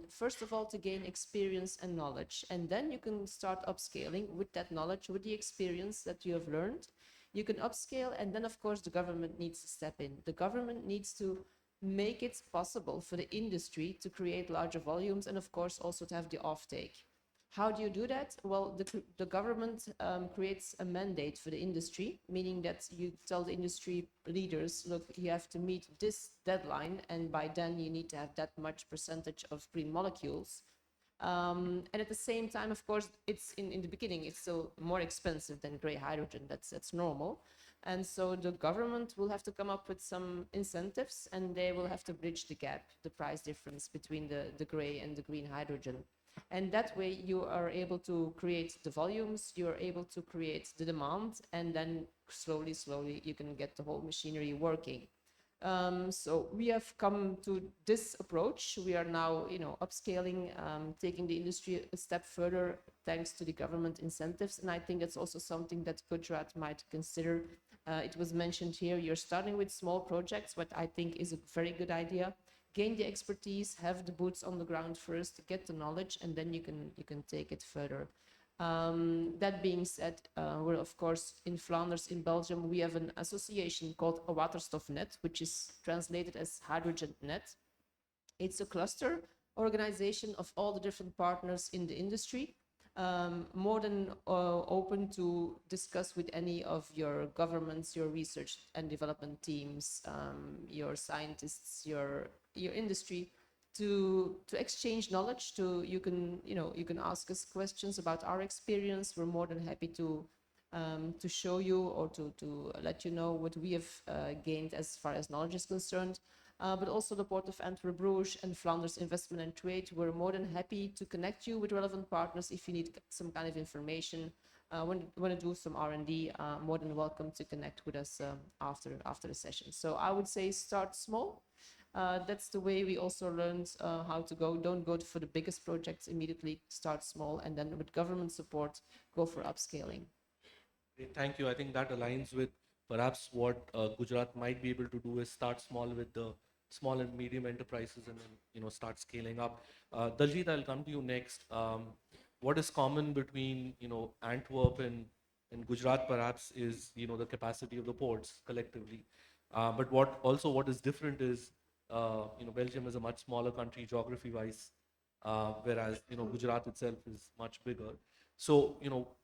[SPEAKER 10] first of all, to gain experience and knowledge. And then you can start upscaling with that knowledge, with the experience that you have learned. You can upscale, and then, of course, the government needs to step in. The government needs to make it possible for the industry to create larger volumes and, of course, also to have the offtake. How do you do that? Well, the government creates a mandate for the industry, meaning that you tell the industry leaders, look, you have to meet this deadline, and by then you need to have that much percentage of green molecules. And at the same time, of course, it's in the beginning, it's still more expensive than gray hydrogen. That's normal. And so the government will have to come up with some incentives, and they will have to bridge the gap, the price difference between the gray and the green hydrogen. And that way you are able to create the volumes, you are able to create the demand, and then slowly you can get the whole machinery working. So we have come to this approach. We are now, upscaling, taking the industry a step further thanks to the government incentives. And I think that's also something that Gujarat might consider. It was mentioned here, you're starting with small projects, what I think is a very good idea. Gain the expertise, have the boots on the ground first, get the knowledge, and then you can take it further. That being said, we're of course in Flanders, in Belgium, we have an association called a Waterstofnet, which is translated as Hydrogen Net. It's a cluster organization of all the different partners in the industry, more than open to discuss with any of your governments, your research and development teams, your scientists, your industry, to exchange knowledge. You can ask us questions about our experience. We're more than happy to show you or to let you know what we have gained as far as knowledge is concerned. But also the Port of Antwerp, Bruges, and Flanders Investment and Trade. We're more than happy to connect you with relevant partners if you need some kind of information. Want to do some R&D, more than welcome to connect with us after the session. So I would say start small. That's the way we also learned how to go. Don't go for the biggest projects immediately. Start small, and then with government support, go for upscaling.
[SPEAKER 5] Great, thank you. I think that aligns with perhaps what Gujarat might be able to do is start small with the small and medium enterprises, and then start scaling up. Daljit, I'll come to you next. What is common between Antwerp and Gujarat perhaps is the capacity of the ports collectively. But what is different is Belgium is a much smaller country geography-wise, whereas Gujarat itself is much bigger. So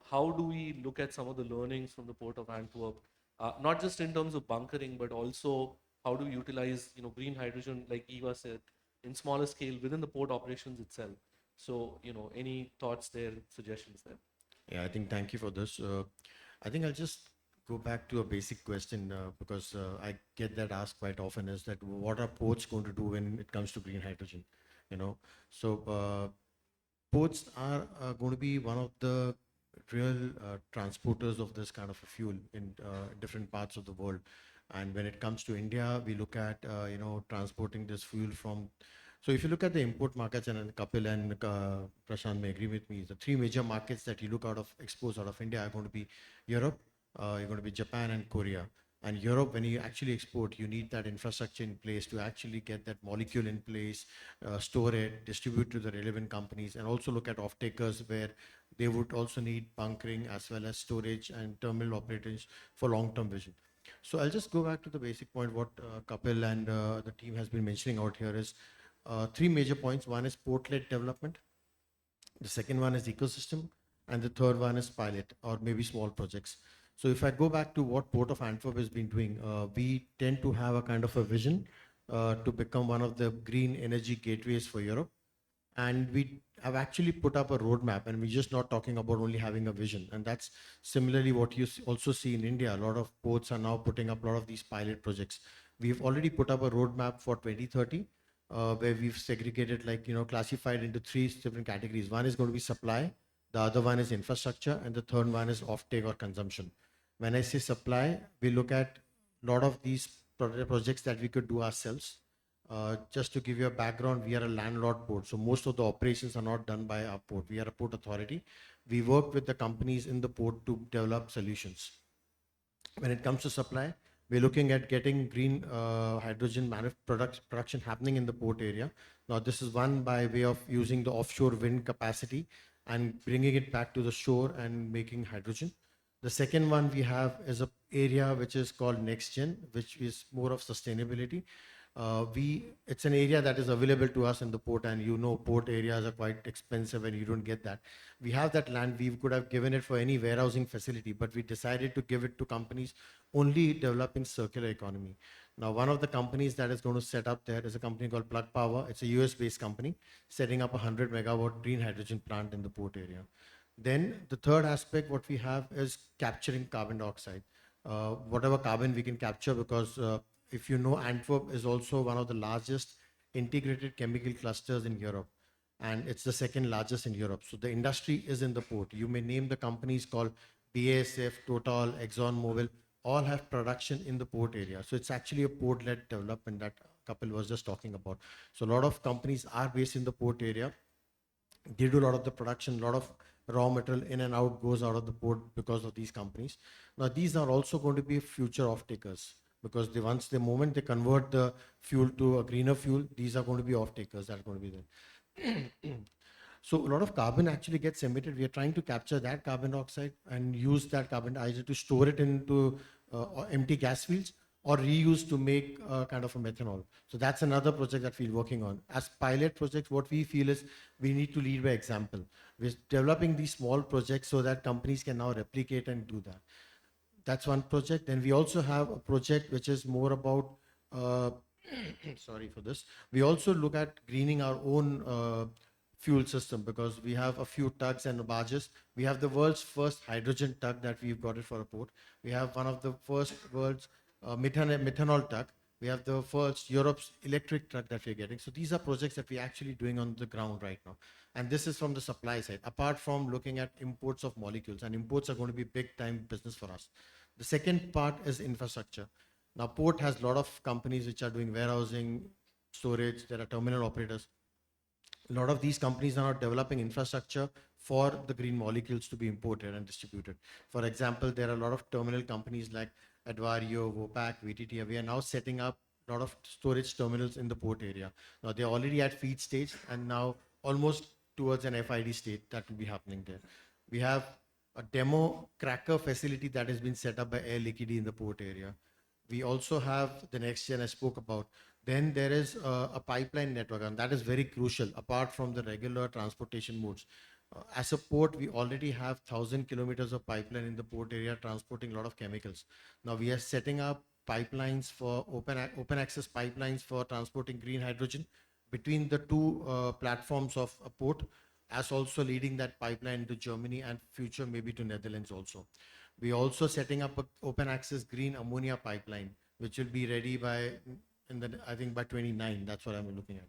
[SPEAKER 5] how do we look at some of the learnings from the port of Antwerp, not just in terms of bunkering, but also how do we utilize green hydrogen, like Eva said, in smaller scale within the port operations itself? So any thoughts there, suggestions there?
[SPEAKER 11] Yeah, I think thank you for this. I think I'll just go back to a basic question because I get that asked quite often is that what are ports going to do when it comes to green hydrogen? So ports are going to be one of the real transporters of this kind of a fuel in different parts of the world. And when it comes to India, we look at transporting this fuel from. So if you look at the import markets, and Kapil and Prashant may agree with me, the three major markets that you look expose out of India are going to be Europe, you're going to be Japan and Korea. And Europe, when you actually export, you need that infrastructure in place to actually get that molecule in place, store it, distribute to the relevant companies, and also look at off-takers where they would also need bunkering as well as storage and terminal operators for long-term vision. So I'll just go back to the basic point what Kapil and the team has been mentioning out here is three major points. One is port-led development. The second one is ecosystem. and the third one is pilot or maybe small projects. So if I go back to what Port of Antwerp has been doing, we tend to have a kind of a vision to become one of the green energy gateways for Europe. And we have actually put up a roadmap, and we're just not talking about only having a vision. And that's similarly what you also see in India. A lot of ports are now putting up a lot of these pilot projects. We've already put up a roadmap for 2030, where we've segregated, like, classified into three different categories. One is going to be supply, the other one is infrastructure, and the third one is offtake or consumption. When I say supply, we look at a lot of these projects that we could do ourselves. Just to give you a background, we are a landlord port, so most of the operations are not done by our port. We are a port authority. We work with the companies in the port to develop solutions. When it comes to supply, we're looking at getting green hydrogen production happening in the port area. Now, this is one by way of using the offshore wind capacity and bringing it back to the shore and making hydrogen. The second one we have is a area which is called Next Gen, which is more of sustainability. It's an area that is available to us in the port, and port areas are quite expensive and you don't get that. We have that land. We could have given it for any warehousing facility, but we decided to give it to companies only developing circular economy. Now, one of the companies that is going to set up there is a company called Plug Power. It's a US based company setting up a 100 megawatt green hydrogen plant in the port area. Then the third aspect, what we have is capturing carbon dioxide. Whatever carbon we can capture, because if you know, Antwerp is also one of the largest integrated chemical clusters in Europe, and it's the second largest in Europe. So the industry is in the port. You may name the companies called BASF, Total, ExxonMobil, all have production in the port area. So it's actually a port-led development that Kapil was just talking about. So a lot of companies are based in the port area. They do a lot of the production, a lot of raw material in and out goes out of the port because of these companies. Now, these are also going to be future off-takers, because the moment they convert the fuel to a greener fuel, these are going to be off-takers that are going to be there. So a lot of carbon actually gets emitted. We are trying to capture that carbon dioxide and use that carbon either to store it into empty gas fields or reuse to make kind of a methanol. So that's another project that we're working on. As pilot projects, what we feel is we need to lead by example. We're developing these small projects so that companies can now replicate and do that. That's one project. Then we also have a project which is more about, sorry for this. We also look at greening our own fuel system, because we have a few tugs and barges. We have the world's first hydrogen tug that we've got it for a port. We have one of the first world's methanol tug. We have the first Europe's electric truck that we're getting. So these are projects that we're actually doing on the ground right now. And this is from the supply side, apart from looking at imports of molecules, and imports are going to be big time business for us. The second part is infrastructure. Now, port has a lot of companies which are doing warehousing, storage. There are terminal operators. A lot of these companies are now developing infrastructure for the green molecules to be imported and distributed. For example, there are a lot of terminal companies like Advario, Vopak, VTT. We are now setting up a lot of storage terminals in the port area. Now, they're already at feed stage and now almost towards an FID state that will be happening there. We have a demo cracker facility that has been set up by Air Liquide in the port area. We also have the Next Gen I spoke about. Then there is a pipeline network, and that is very crucial apart from the regular transportation modes. As a port, we already have 1,000 kilometers of pipeline in the port area transporting a lot of chemicals. Now we are setting up pipelines for open access pipelines for transporting green hydrogen between the two platforms of a port, as also leading that pipeline to Germany and future maybe to Netherlands also. We also setting up an open access green ammonia pipeline, which will be ready by, I think by 29, that's what I'm looking at.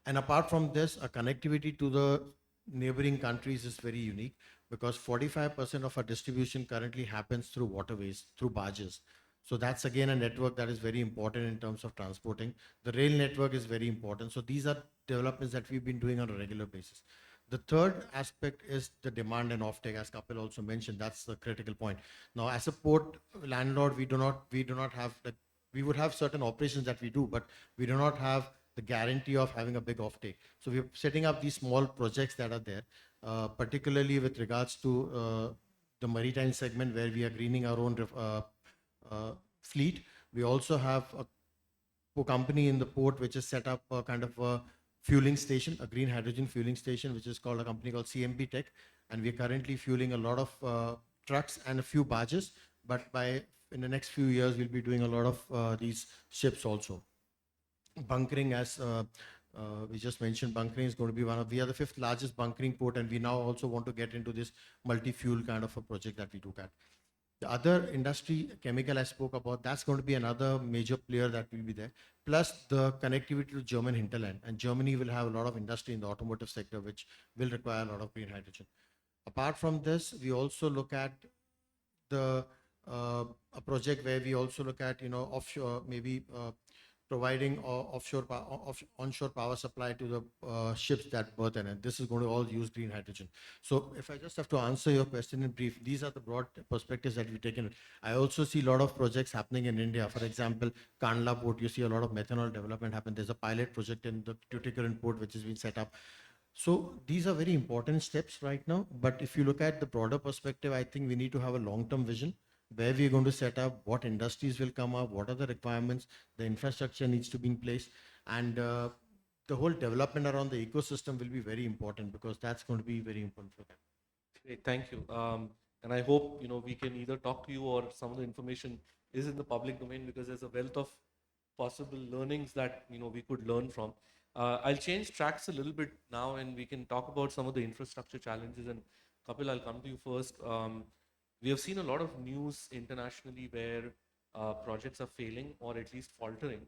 [SPEAKER 11] And apart from this, a connectivity to the neighboring countries is very unique, because 45% of our distribution currently happens through waterways, through barges. So that's again a network that is very important in terms of transporting. The rail network is very important. So these are developments that we've been doing on a regular basis. The third aspect is the demand and offtake, as Kapil also mentioned. That's the critical point. Now, as a port landlord, we do not have we would have certain operations that we do, but we do not have the guarantee of having a big offtake. So we're setting up these small projects that are there, particularly with regards to the maritime segment, where we are greening our own fleet. We also have a company in the port which is set up a kind of a fueling station, a green hydrogen fueling station, which is called a company called CMB Tech, and we're currently fueling a lot of trucks and a few barges. But by in the next few years, we'll be doing a lot of these ships also. Bunkering, as we just mentioned, bunkering is going to be we are the 5th largest bunkering port, and we now also want to get into this multi-fuel kind of a project that we look at. The other industry, chemical I spoke about, that's going to be another major player that will be there. Plus the connectivity to German hinterland, and Germany will have a lot of industry in the automotive sector, which will require a lot of green hydrogen. Apart from this, we also look at the a project where we also look at, offshore, maybe providing onshore power supply to the ships that berth in it. This is going to all use green hydrogen. So if I just have to answer your question in brief, these are the broad perspectives that we've taken. I also see a lot of projects happening in India. For example, Kandla port, you see a lot of methanol development happen. There's a pilot project in the Tuticorin port which has been set up. So these are very important steps right now. But if you look at the broader perspective, I think we need to have a long-term vision where we're going to set up, what industries will come up, what are the requirements, the infrastructure needs to be in place, and the whole development around the ecosystem will be very important, because that's going to be very important for them.
[SPEAKER 5] Great, thank you. And I hope we can either talk to you, or some of the information is in the public domain, because there's a wealth of possible learnings that we could learn from. I'll change tracks a little bit now, and we can talk about some of the infrastructure challenges. And Kapil, I'll come to you first. We have seen a lot of news internationally where projects are failing, or at least faltering,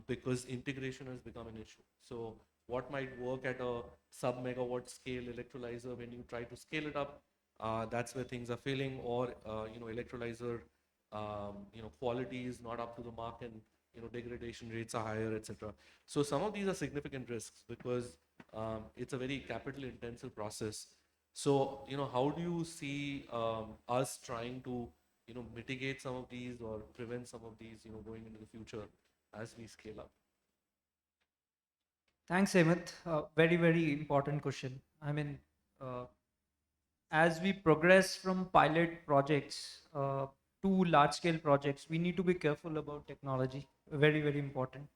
[SPEAKER 5] because integration has become an issue. So what might work at a sub-megawatt scale electrolyzer, when you try to scale it up, that's where things are failing, or electrolyzer quality is not up to the mark, and degradation rates are higher, etc. So some of these are significant risks, because it's a very capital intensive process. So how do you see us trying to mitigate some of these, or prevent some of these going into the future as we scale up?
[SPEAKER 6] Thanks, Hemant. Very, very important question. I mean, as we progress from pilot projects to large scale projects, we need to be careful about technology. Very, very important.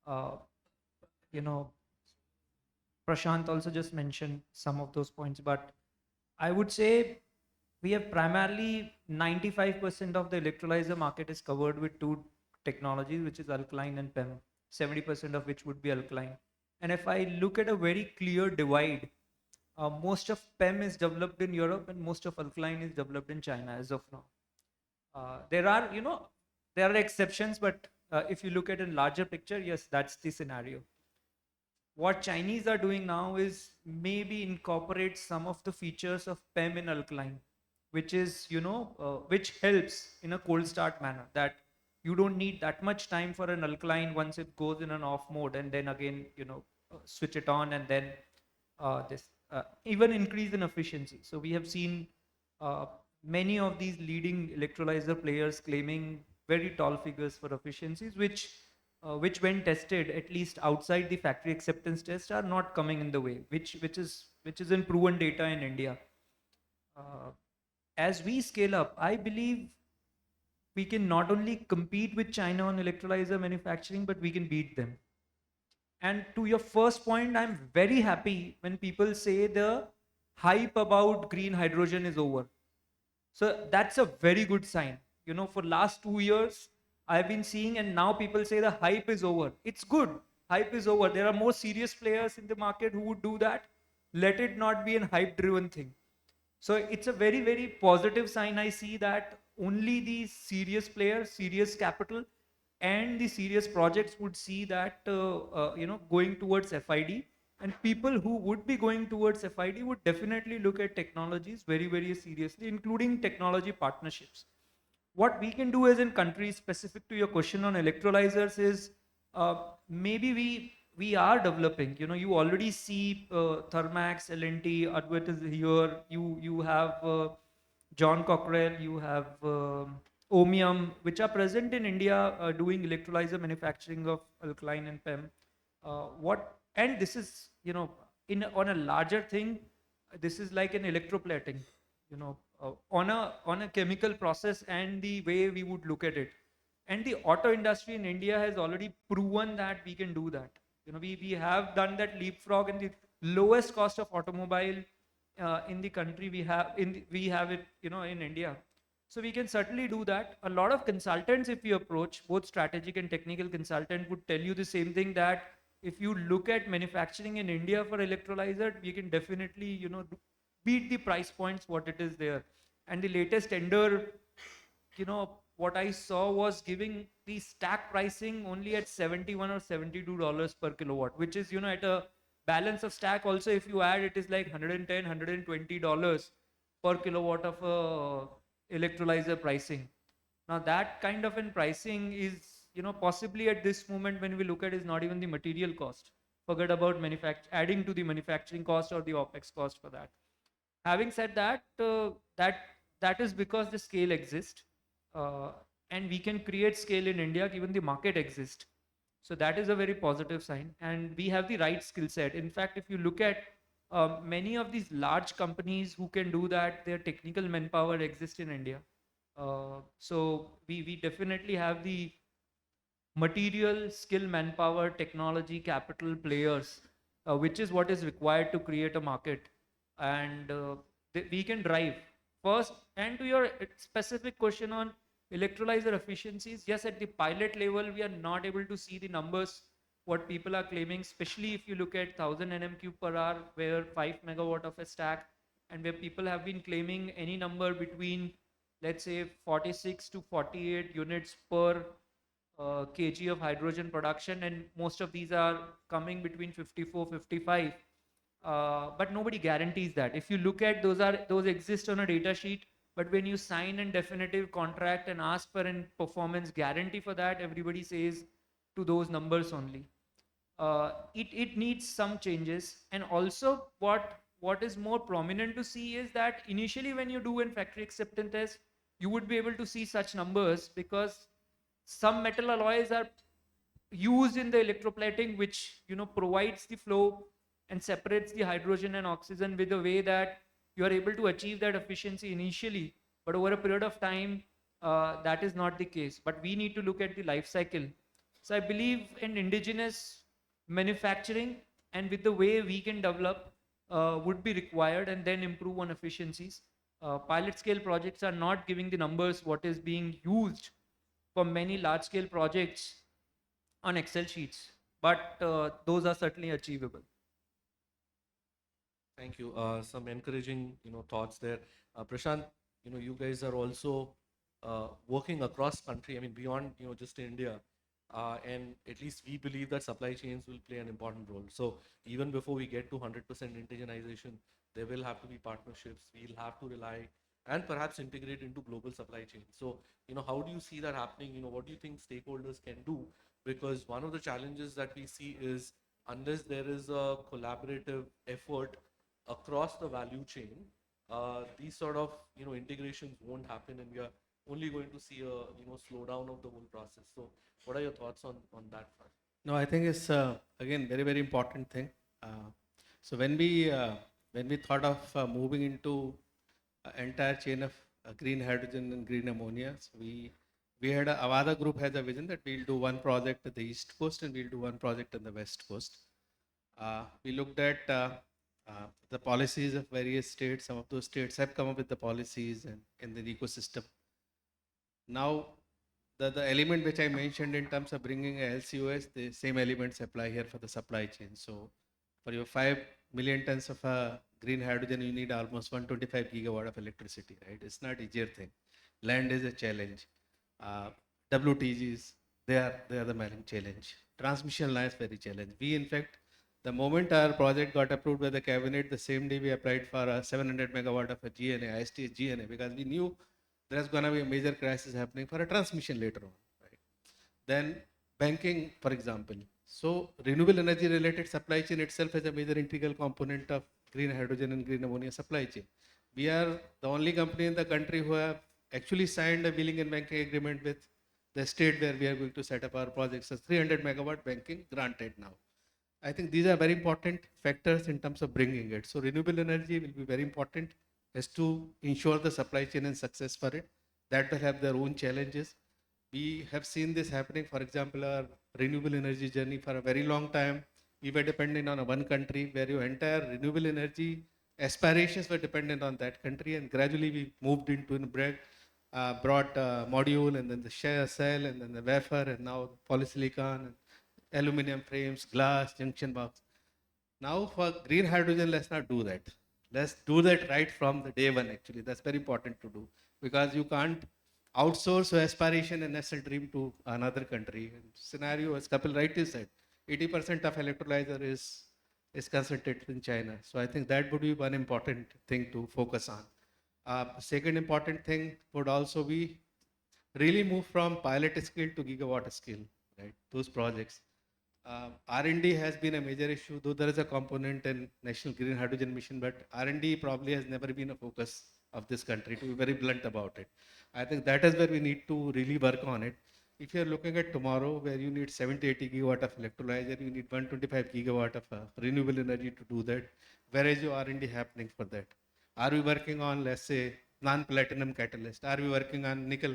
[SPEAKER 6] You know, Prashant also just mentioned some of those points, but I would say we have primarily 95% of the electrolyzer market is covered with two technologies, which is alkaline and PEM, 70% of which would be alkaline. And if I look at a very clear divide, most of PEM is developed in Europe and most of alkaline is developed in China as of now. There are exceptions, but if you look at a larger picture, yes, that's the scenario. What Chinese are doing now is maybe incorporate some of the features of PEM in alkaline, which is, which helps in a cold start manner, that you don't need that much time for an alkaline once it goes in an off mode, and then again, switch it on, and then even increase in efficiency. So we have seen many of these leading electrolyzer players claiming very tall figures for efficiencies, which when tested, at least outside the factory acceptance test, are not coming in the way, which is in proven data in India. As we scale up, I believe we can not only compete with China on electrolyzer manufacturing, but we can beat them. And to your first point, I'm very happy when people say the hype about green hydrogen is over. So that's a very good sign. For last 2 years, I've been seeing, and now people say the hype is over. It's good. Hype is over. There are more serious players in the market who would do that. Let it not be an hype driven thing. So it's a very, very positive sign. I see that only the serious players, serious capital, and the serious projects would see that, going towards FID. And people who would be going towards FID would definitely look at technologies very, very seriously, including technology partnerships. What we can do as in countries, specific to your question on electrolyzers, is maybe we are developing. You already see Thermax, L&T, Advait is here. You have John Cockrell, you have Omium, which are present in India doing electrolyzer manufacturing of alkaline and PEM. And this is, on a larger thing, this is like an electroplating, on a chemical process, and the way we would look at it. And the auto industry in India has already proven that we can do that. We have done that leapfrog, and the lowest cost of automobile in the country we have it, in India. So we can certainly do that. A lot of consultants, if you approach, both strategic and technical consultant, would tell you the same thing, that if you look at manufacturing in India for electrolyzer, we can definitely, beat the price points what it is there. And the latest tender, what I saw was giving the stack pricing only at $71 or $72 per kilowatt, which is, at a balance of stack also, if you add, it is like $110, $120 per kilowatt of electrolyzer pricing. Now that kind of an pricing is, possibly at this moment when we look at, is not even the material cost. Forget about adding to the manufacturing cost or the OPEX cost for that. Having said that, that is because the scale exists, uh, and we can create scale in India given the market exists. So that is a very positive sign, and we have the right skill set. In fact, if you look at many of these large companies who can do that, their technical manpower exists in India. So we definitely have the material, skill, manpower, technology, capital, players, which is what is required to create a market. And we can drive. First, and to your specific question on electrolyzer efficiencies, yes, at the pilot level, we are not able to see the numbers, what people are claiming, especially if you look at 1000 nm cube per hour, where 5 megawatt of a stack, and where people have been claiming any number between, let's say, 46 to 48 units per kg of hydrogen production, and most of these are coming between 54, 55. But nobody guarantees that. If you look at, those exist on a data sheet, but when you sign a definitive contract and ask for a performance guarantee for that, everybody says to those numbers only. It needs some changes. And also what is more prominent to see is that initially when you do a factory acceptance test, you would be able to see such numbers, because some metal alloys are used in the electroplating, which provides the flow and separates the hydrogen and oxygen with a way that you are able to achieve that efficiency initially, but over a period of time, that is not the case. But we need to look at the life cycle. So I believe in indigenous manufacturing, and with the way we can develop, would be required, and then improve on efficiencies. Pilot scale projects are not giving the numbers what is being used for many large scale projects on Excel sheets, but those are certainly achievable.
[SPEAKER 5] Thank you. Some encouraging, thoughts there. Prashant, you guys are also working across country. I mean, beyond, just India. And at least we believe that supply chains will play an important role. So even before we get to 100% indigenization, there will have to be partnerships. We'll have to rely and perhaps integrate into global supply chains. So, how do you see that happening? What do you think stakeholders can do? Because one of the challenges that we see is, unless there is a collaborative effort across the value chain, these sort of integrations won't happen, and we are only going to see a slowdown of the whole process. So what are your thoughts on that front?
[SPEAKER 8] No, I think it's again very very important thing. So when we thought of moving into entire chain of green hydrogen and green ammonia, so we had Avada group has a vision that we'll do one project at the east coast and we'll do one project on the west coast. We looked at the policies of various states. Some of those states have come up with the policies and in the ecosystem. Now, the element which I mentioned in terms of bringing a LCOS, the same elements apply here for the supply chain. So, for your 5 million tons of green hydrogen, you need almost 125 gigawatt of electricity, right? It's not easier thing. Land is a challenge. WTGs, they are the main challenge. Transmission lines very challenge. We in fact, the moment our project got approved by the cabinet, the same day we applied for a 700 megawatt of a GNA, ISTS GNA, because we knew there's going to be a major crisis happening for a transmission later on. Right? Then banking, for example. So renewable energy related supply chain itself is a major integral component of green hydrogen and green ammonia supply chain. We are the only company in the country who have actually signed a wheeling and banking agreement with the state where we are going to set up our projects. So 300 megawatt banking granted now. I think these are very important factors in terms of bringing it. So renewable energy will be very important as to ensure the supply chain and success for it. That will have their own challenges. We have seen this happening. For example, our renewable energy journey for a very long time we were dependent on a one country where your entire renewable energy aspirations were dependent on that country, and gradually we moved into and brought module and then the share cell and then the wafer and now polysilicon and aluminum frames, glass, junction box. Now for green hydrogen, let's not do that. Let's do that right from the day one actually. That's very important to do because you can't outsource your aspiration and national dream to another country. And scenario, as Kapil rightly said, 80% of electrolyzer is concentrated in China. So I think that would be one important thing to focus on. Second important thing would also be really move from pilot scale to gigawatt scale, right? Those projects. R&D has been a major issue, though there is a component in National Green Hydrogen Mission, but R&D probably has never been a focus of this country, to be very blunt about it. I think that is where we need to really work on it. If you're looking at tomorrow, where you need 70, 80 gigawatt of electrolyzer, you need 125 gigawatt of renewable energy to do that. Where is your R&D happening for that? Are we working on, let's say, non-platinum catalyst? Are we working on nickel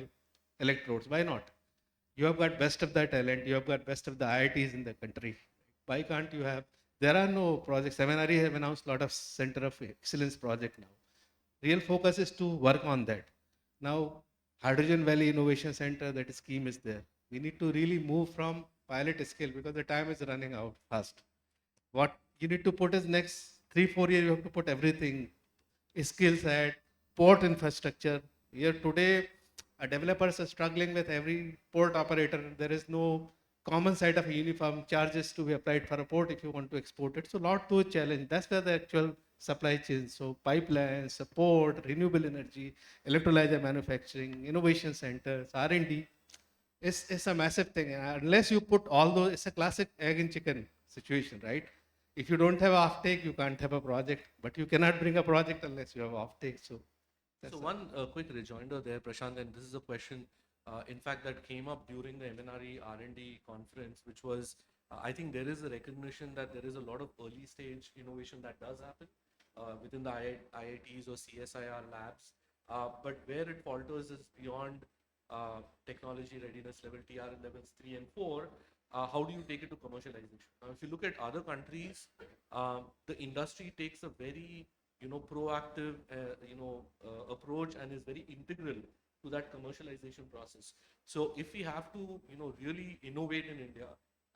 [SPEAKER 8] electrodes? Why not? You have got best of the talent, you have got best of the IITs in the country. Why can't you have? There are no projects. MNRE have announced a lot of Center of Excellence project now. Real focus is to work on that. Now, Hydrogen Valley Innovation Center, that scheme is there. We need to really move from pilot scale because the time is running out fast. What you need to put is next 3-4 years, you have to put everything, skill set, port infrastructure. Here today, developers are struggling with every port operator. There is no common set of uniform charges to be applied for a port if you want to export it. So lot to challenge. That's where the actual supply chain. So pipelines, support, renewable energy, electrolyzer manufacturing, innovation centers, R&D is a massive thing. And unless you put all those, it's a classic egg and chicken situation, right? If you don't have offtake, you can't have a project. But you cannot bring a project unless you have offtake. So
[SPEAKER 5] So one quick rejoinder there, Prashant, and this is a question, in fact, that came up during the MNRE R&D conference, which was, I think there is a recognition that there is a lot of early stage innovation that does happen within the IITs or CSIR labs, but where it falters is beyond technology readiness level, TR levels 3 and 4. How do you take it to commercialization? Now, if you look at other countries, the industry takes a very proactive, approach and is very integral to that commercialization process. So if we have to, really innovate in India,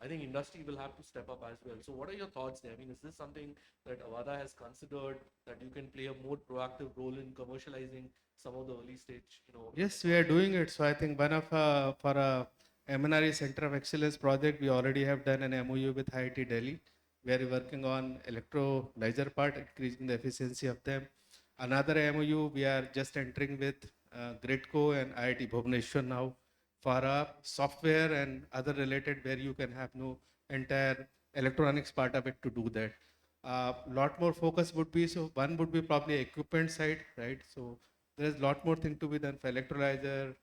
[SPEAKER 5] I think industry will have to step up as well. So what are your thoughts there? I mean, is this something that Avada has considered, that you can play a more proactive role in commercializing some of the early stage,
[SPEAKER 8] Yes, we are doing it. So I think one of for a MNRE Center of Excellence project, we already have done an MOU with IIT Delhi, where we're working on electrolyzer part, increasing the efficiency of them. Another MOU, we are just entering with Gridco and IIT Bhubaneswar now for a software and other related where you can have no entire electronics part of it to do that. Lot more focus would be, so one would be probably equipment side, right? So there's a lot more thing to be done for electrolyzer,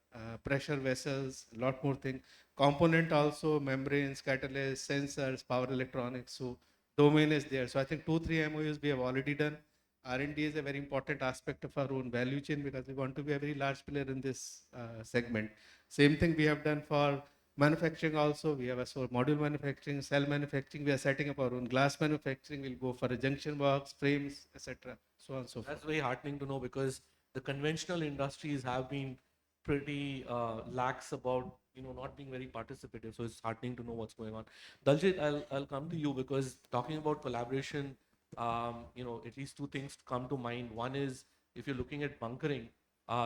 [SPEAKER 8] pressure vessels, a lot more thing. Component also, membranes, catalysts, sensors, power electronics. So domain is there. So I think 2-3 MOUs we have already done. R&D is a very important aspect of our own value chain because we want to be a very large player in this segment. Same thing we have done for manufacturing also. We have a module manufacturing, cell manufacturing. We are setting up our own glass manufacturing. We'll go for a junction box, frames, etc. So on and so forth.
[SPEAKER 5] That's very heartening to know, because the conventional industries have been pretty lax about not being very participative. So it's heartening to know what's going on. Daljit, I'll come to you, because talking about collaboration, at least two things come to mind. One is, if you're looking at bunkering,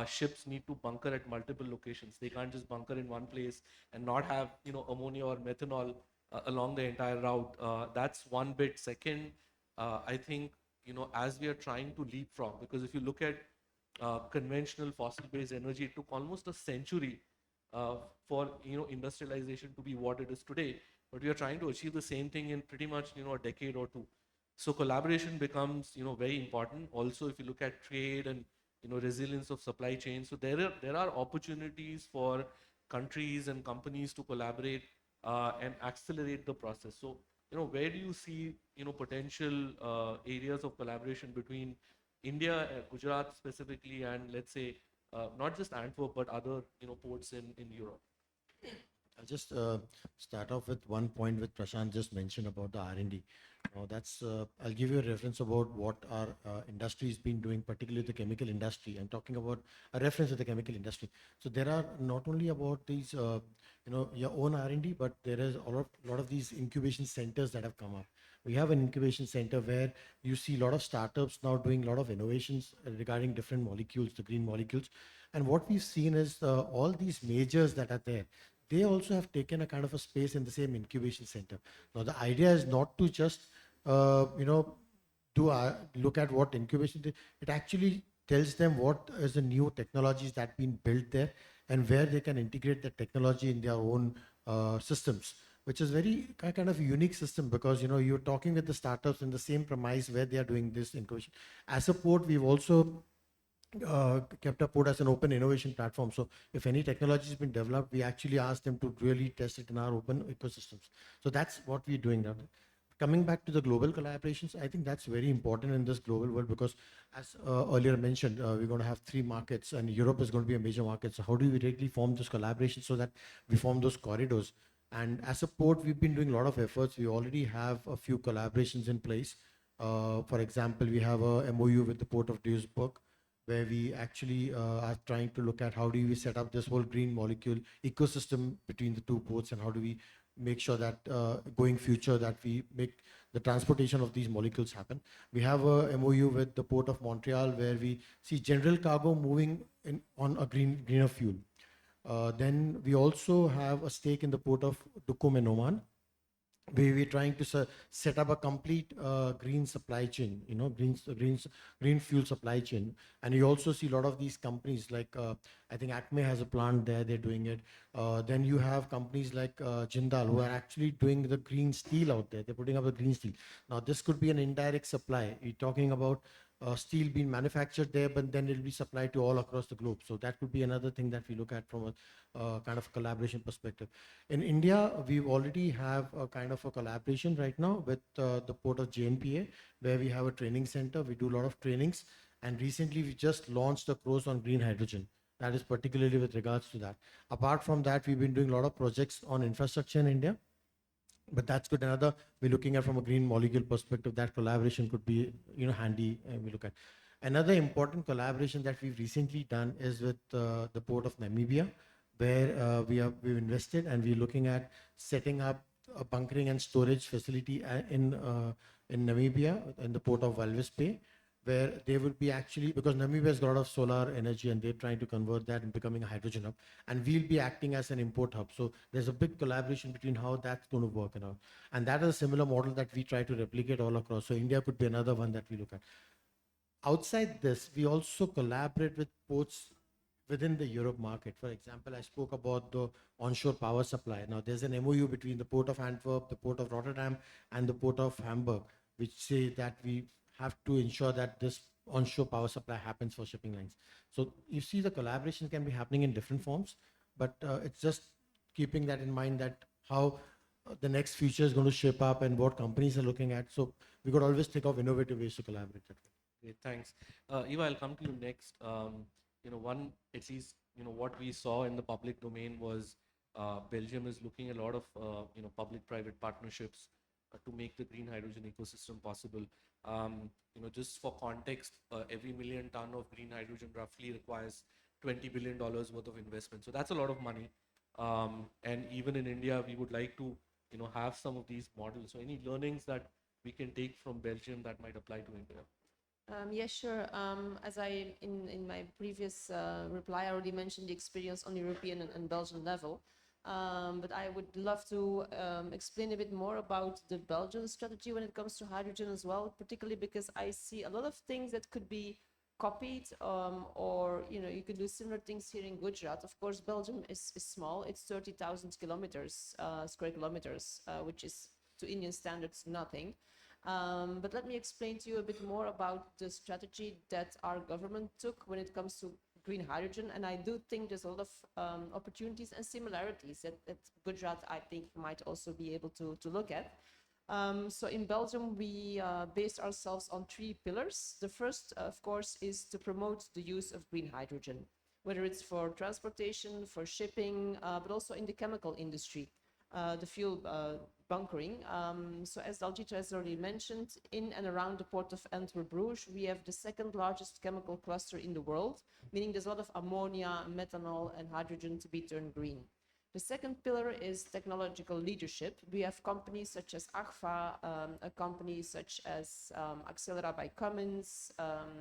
[SPEAKER 5] ships need to bunker at multiple locations. They can't just bunker in one place and not have ammonia or methanol along the entire route. That's one bit. Second, I think as we are trying to leapfrog, because if you look at conventional fossil-based energy, it took almost a century for industrialization to be what it is today. But we are trying to achieve the same thing in pretty much a decade or two. So collaboration becomes very important. Also, if you look at trade and resilience of supply chains, so there are opportunities for countries and companies to collaborate and accelerate the process. So where do you see potential areas of collaboration between India, Gujarat specifically, and let's say not just Antwerp but other ports in Europe?
[SPEAKER 11] I'll just start off with one point which Prashant just mentioned about the R&D. Now that's I'll give you a reference about what our industry has been doing, particularly the chemical industry. I'm talking about a reference to the chemical industry. So there are not only about these, your own R&D, but there is lot of these incubation centers that have come up. We have an incubation center where you see a lot of startups now doing a lot of innovations regarding different molecules, the green molecules. And what we've seen is all these majors that are there, they also have taken a kind of a space in the same incubation center. Now, the idea is not to just, look at what incubation did. It actually tells them what is the new technologies that been built there and where they can integrate the technology in their own systems, which is very kind of a unique system because you're talking with the startups in the same premise where they are doing this incubation. As a port, we've also kept up port as an open innovation platform. So if any technology has been developed, we actually ask them to really test it in our open ecosystems. So that's what we're doing now. Coming back to the global collaborations, I think that's very important in this global world because, as earlier mentioned, we're going to have 3 markets, and Europe is going to be a major market. So how do we really form this collaboration so that we form those corridors? And as a port, we've been doing a lot of efforts. We already have a few collaborations in place. For example, we have a MOU with the Port of Duisburg, where we actually are trying to look at how do we set up this whole green molecule ecosystem between the 2 ports, and how do we make sure that going future that we make the transportation of these molecules happen. We have a MOU with the Port of Montreal where we see general cargo moving in on a greener fuel. Then we also have a stake in the Port of Duqm in Oman. We're trying to set up a complete green supply chain, green fuel supply chain. And you also see a lot of these companies like, I think Acme has a plant there, they're doing it. Then you have companies like Jindal who are actually doing the green steel out there. They're putting up the green steel. Now, this could be an indirect supply. You're talking about steel being manufactured there, but then it'll be supplied to all across the globe. So that could be another thing that we look at from a kind of collaboration perspective. In India, we already have a kind of a collaboration right now with the port of JNPA, where we have a training center. We do a lot of trainings. And recently, we just launched a course on green hydrogen. That is particularly with regards to that. Apart from that, we've been doing a lot of projects on infrastructure in India. But that's good. Another, we're looking at from a green molecule perspective, that collaboration could be, handy. We look at another important collaboration that we've recently done is with the port of Namibia, where we've invested and we're looking at setting up a bunkering and storage facility in Namibia in the port of Walvis Bay, where they would be actually, because Namibia has got a lot of solar energy and they're trying to convert that and becoming a hydrogen hub, and we'll be acting as an import hub. So there's a big collaboration between how that's going to work and all. And that is a similar model that we try to replicate all across. So India could be another one that we look at. Outside this, we also collaborate with ports within the Europe market. For example, I spoke about the onshore power supply. Now there's an MOU between the port of Antwerp, the port of Rotterdam, and the port of Hamburg, which say that we have to ensure that this onshore power supply happens for shipping lines. So you see the collaboration can be happening in different forms, but it's just keeping that in mind that how the next future is going to shape up and what companies are looking at. So we could always think of innovative ways to collaborate that way.
[SPEAKER 5] Great, thanks. Eva, I'll come to you next. One, at least, what we saw in the public domain was Belgium is looking at a lot of, public-private partnerships to make the green hydrogen ecosystem possible. Just for context, every million ton of green hydrogen roughly requires $20 billion worth of investment. So that's a lot of money. And even in India, we would like to, have some of these models. So any learnings that we can take from Belgium that might apply to India?
[SPEAKER 10] Yeah, sure. As I, in my previous reply, I already mentioned the experience on European and Belgian level. But I would love to explain a bit more about the Belgian strategy when it comes to hydrogen as well, particularly because I see a lot of things that could be copied, or you could do similar things here in Gujarat. Of course, Belgium is small. It's 30,000 kilometers, square kilometers, which is to Indian standards nothing. But let me explain to you a bit more about the strategy that our government took when it comes to green hydrogen. And I do think there's a lot of opportunities and similarities that Gujarat, I think, might also be able to look at. So in Belgium, we based ourselves on 3 pillars. The first, of course, is to promote the use of green hydrogen. whether it's for transportation, for shipping, but also in the chemical industry, the fuel bunkering. So as Daljit has already mentioned, in and around the port of Antwerp-Bruges, we have the second largest chemical cluster in the world, meaning there's a lot of ammonia, methanol, and hydrogen to be turned green. The second pillar is technological leadership. We have companies such as Agfa, a company such as Accelera by Cummins,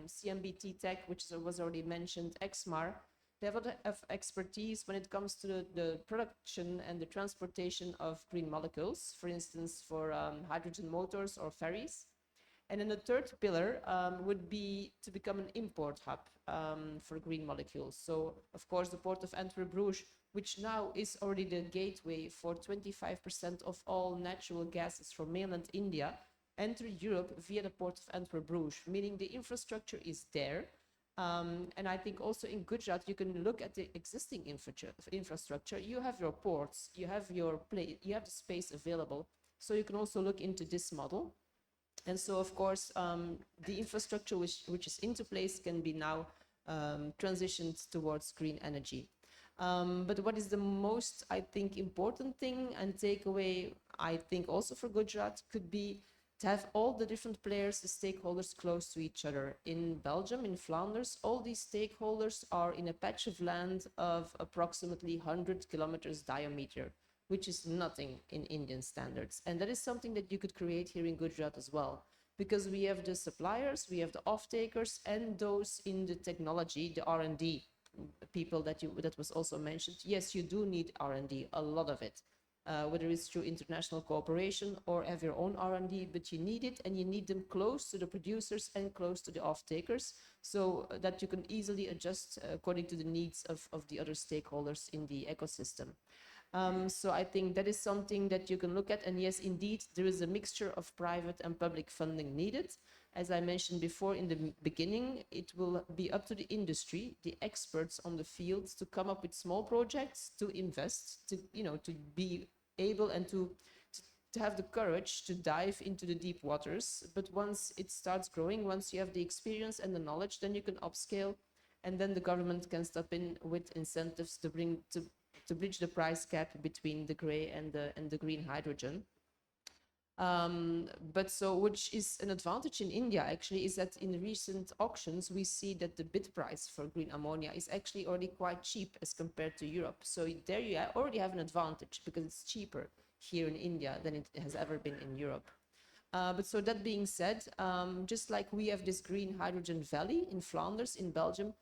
[SPEAKER 10] CMBT Tech, which was already mentioned, Exmar. They have a lot of expertise when it comes to the production and the transportation of green molecules, for instance, for hydrogen motors or ferries. And then the third pillar would be to become an import hub for green molecules. So, of course, the port of Antwerp-Bruges, which now is already the gateway for 25% of all natural gases from mainland India, enter Europe via the port of Antwerp-Bruges, meaning the infrastructure is there. And I think also in Gujarat, you can look at the existing infrastructure. You have your ports, you have your you have the space available. So you can also look into this model. And so, of course, the infrastructure which is into place can be now transitioned towards green energy. But what is the most, I think, important thing and takeaway, I think also for Gujarat, could be to have all the different players, the stakeholders close to each other. In Belgium, in Flanders, all these stakeholders are in a patch of land of approximately 100 kilometers diameter, which is nothing in Indian standards. And that is something that you could create here in Gujarat as well, because we have the suppliers, we have the off-takers, and those in the technology, the R&D people that was also mentioned. Yes, you do need R&D, a lot of it. Whether it's through international cooperation or have your own R&D, but you need it, and you need them close to the producers and close to the off-takers, so that you can easily adjust according to the needs of the other stakeholders in the ecosystem. So I think that is something that you can look at. And yes, indeed, there is a mixture of private and public funding needed. As I mentioned before in the beginning, it will be up to the industry, the experts on the field, to come up with small projects, to invest, to be able and to have the courage to dive into the deep waters. But once it starts growing, once you have the experience and the knowledge, then you can upscale, and then the government can step in with incentives to bridge the price gap between the gray and the green hydrogen. But so, which is an advantage in India actually, is that in recent auctions we see that the bid price for green ammonia is actually already quite cheap as compared to Europe. So there you already have an advantage, because it's cheaper here in India than it has ever been in Europe. But so that being said, just like we have this green hydrogen valley in Flanders, in Belgium,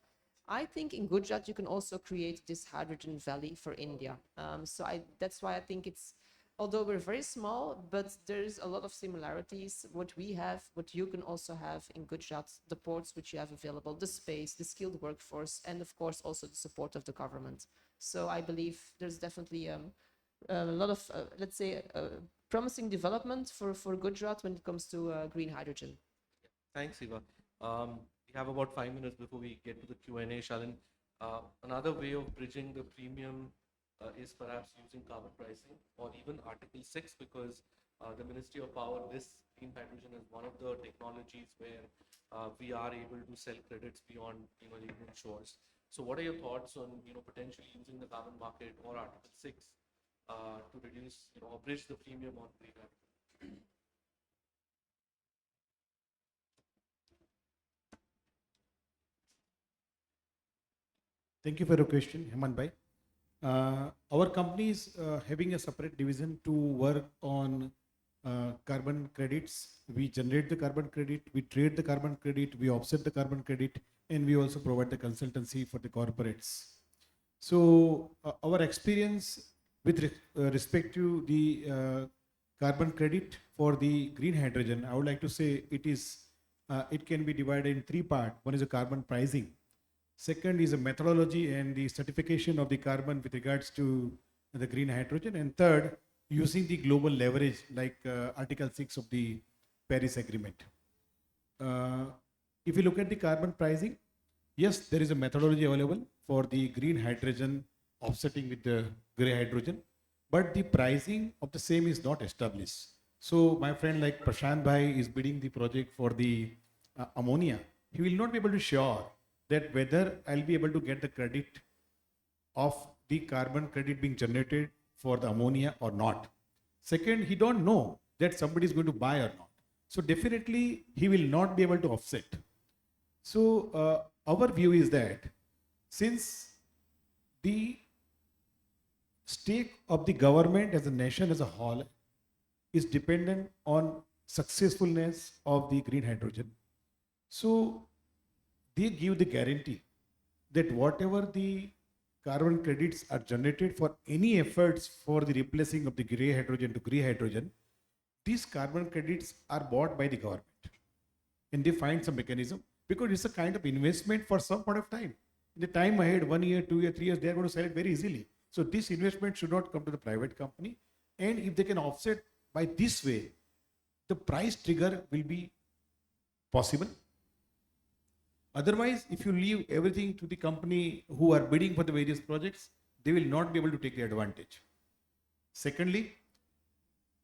[SPEAKER 10] I think in Gujarat you can also create this hydrogen valley for India. So that's why I think it's, although we're very small, but there's a lot of similarities. What we have, what you can also have in Gujarat, the ports which you have available, the space, the skilled workforce, and of course also the support of the government. So I believe there's definitely a lot of, let's say, promising development for Gujarat when it comes to green hydrogen.
[SPEAKER 5] Thanks, Eva. We have about 5 minutes before we get to the Q&A, Shalin. Another way of bridging the premium is perhaps using carbon pricing or even Article 6, because the Ministry of Power lists green hydrogen as one of the technologies where we are able to sell credits beyond the Indian shores. So what are your thoughts on potentially using the carbon market or Article 6 to reduce or bridge the premium on green hydrogen?
[SPEAKER 9] Thank you for your question, Hemant Bhai. Our company is having a separate division to work on carbon credits. We generate the carbon credit, we trade the carbon credit, we offset the carbon credit, and we also provide the consultancy for the corporates. So our experience with respect to the carbon credit for the green hydrogen, I would like to say it can be divided in three parts. One is the carbon pricing. Second is a methodology and the certification of the carbon with regards to the green hydrogen. And third, using the global leverage like Article 6 of the Paris Agreement. If you look at the carbon pricing, yes, there is a methodology available for the green hydrogen offsetting with the gray hydrogen, but the pricing of the same is not established. So my friend like Prashant Bhai is bidding the project for the ammonia. He will not be able to sure that whether I'll be able to get the credit of the carbon credit being generated for the ammonia or not. Second, he don't know that somebody is going to buy or not. So definitely he will not be able to offset. So our view is that since the stake of the government as a nation as a whole is dependent on successfulness of the green hydrogen, so they give the guarantee that whatever the carbon credits are generated for any efforts for the replacing of the gray hydrogen to green hydrogen, these carbon credits are bought by the government. And they find some mechanism because it's a kind of investment for some point of time. In the time ahead, 1 year, 2 year, 3 years, they are going to sell it very easily. So this investment should not come to the private company. And if they can offset by this way, the price trigger will be possible. Otherwise, if you leave everything to the company who are bidding for the various projects, they will not be able to take the advantage. Secondly,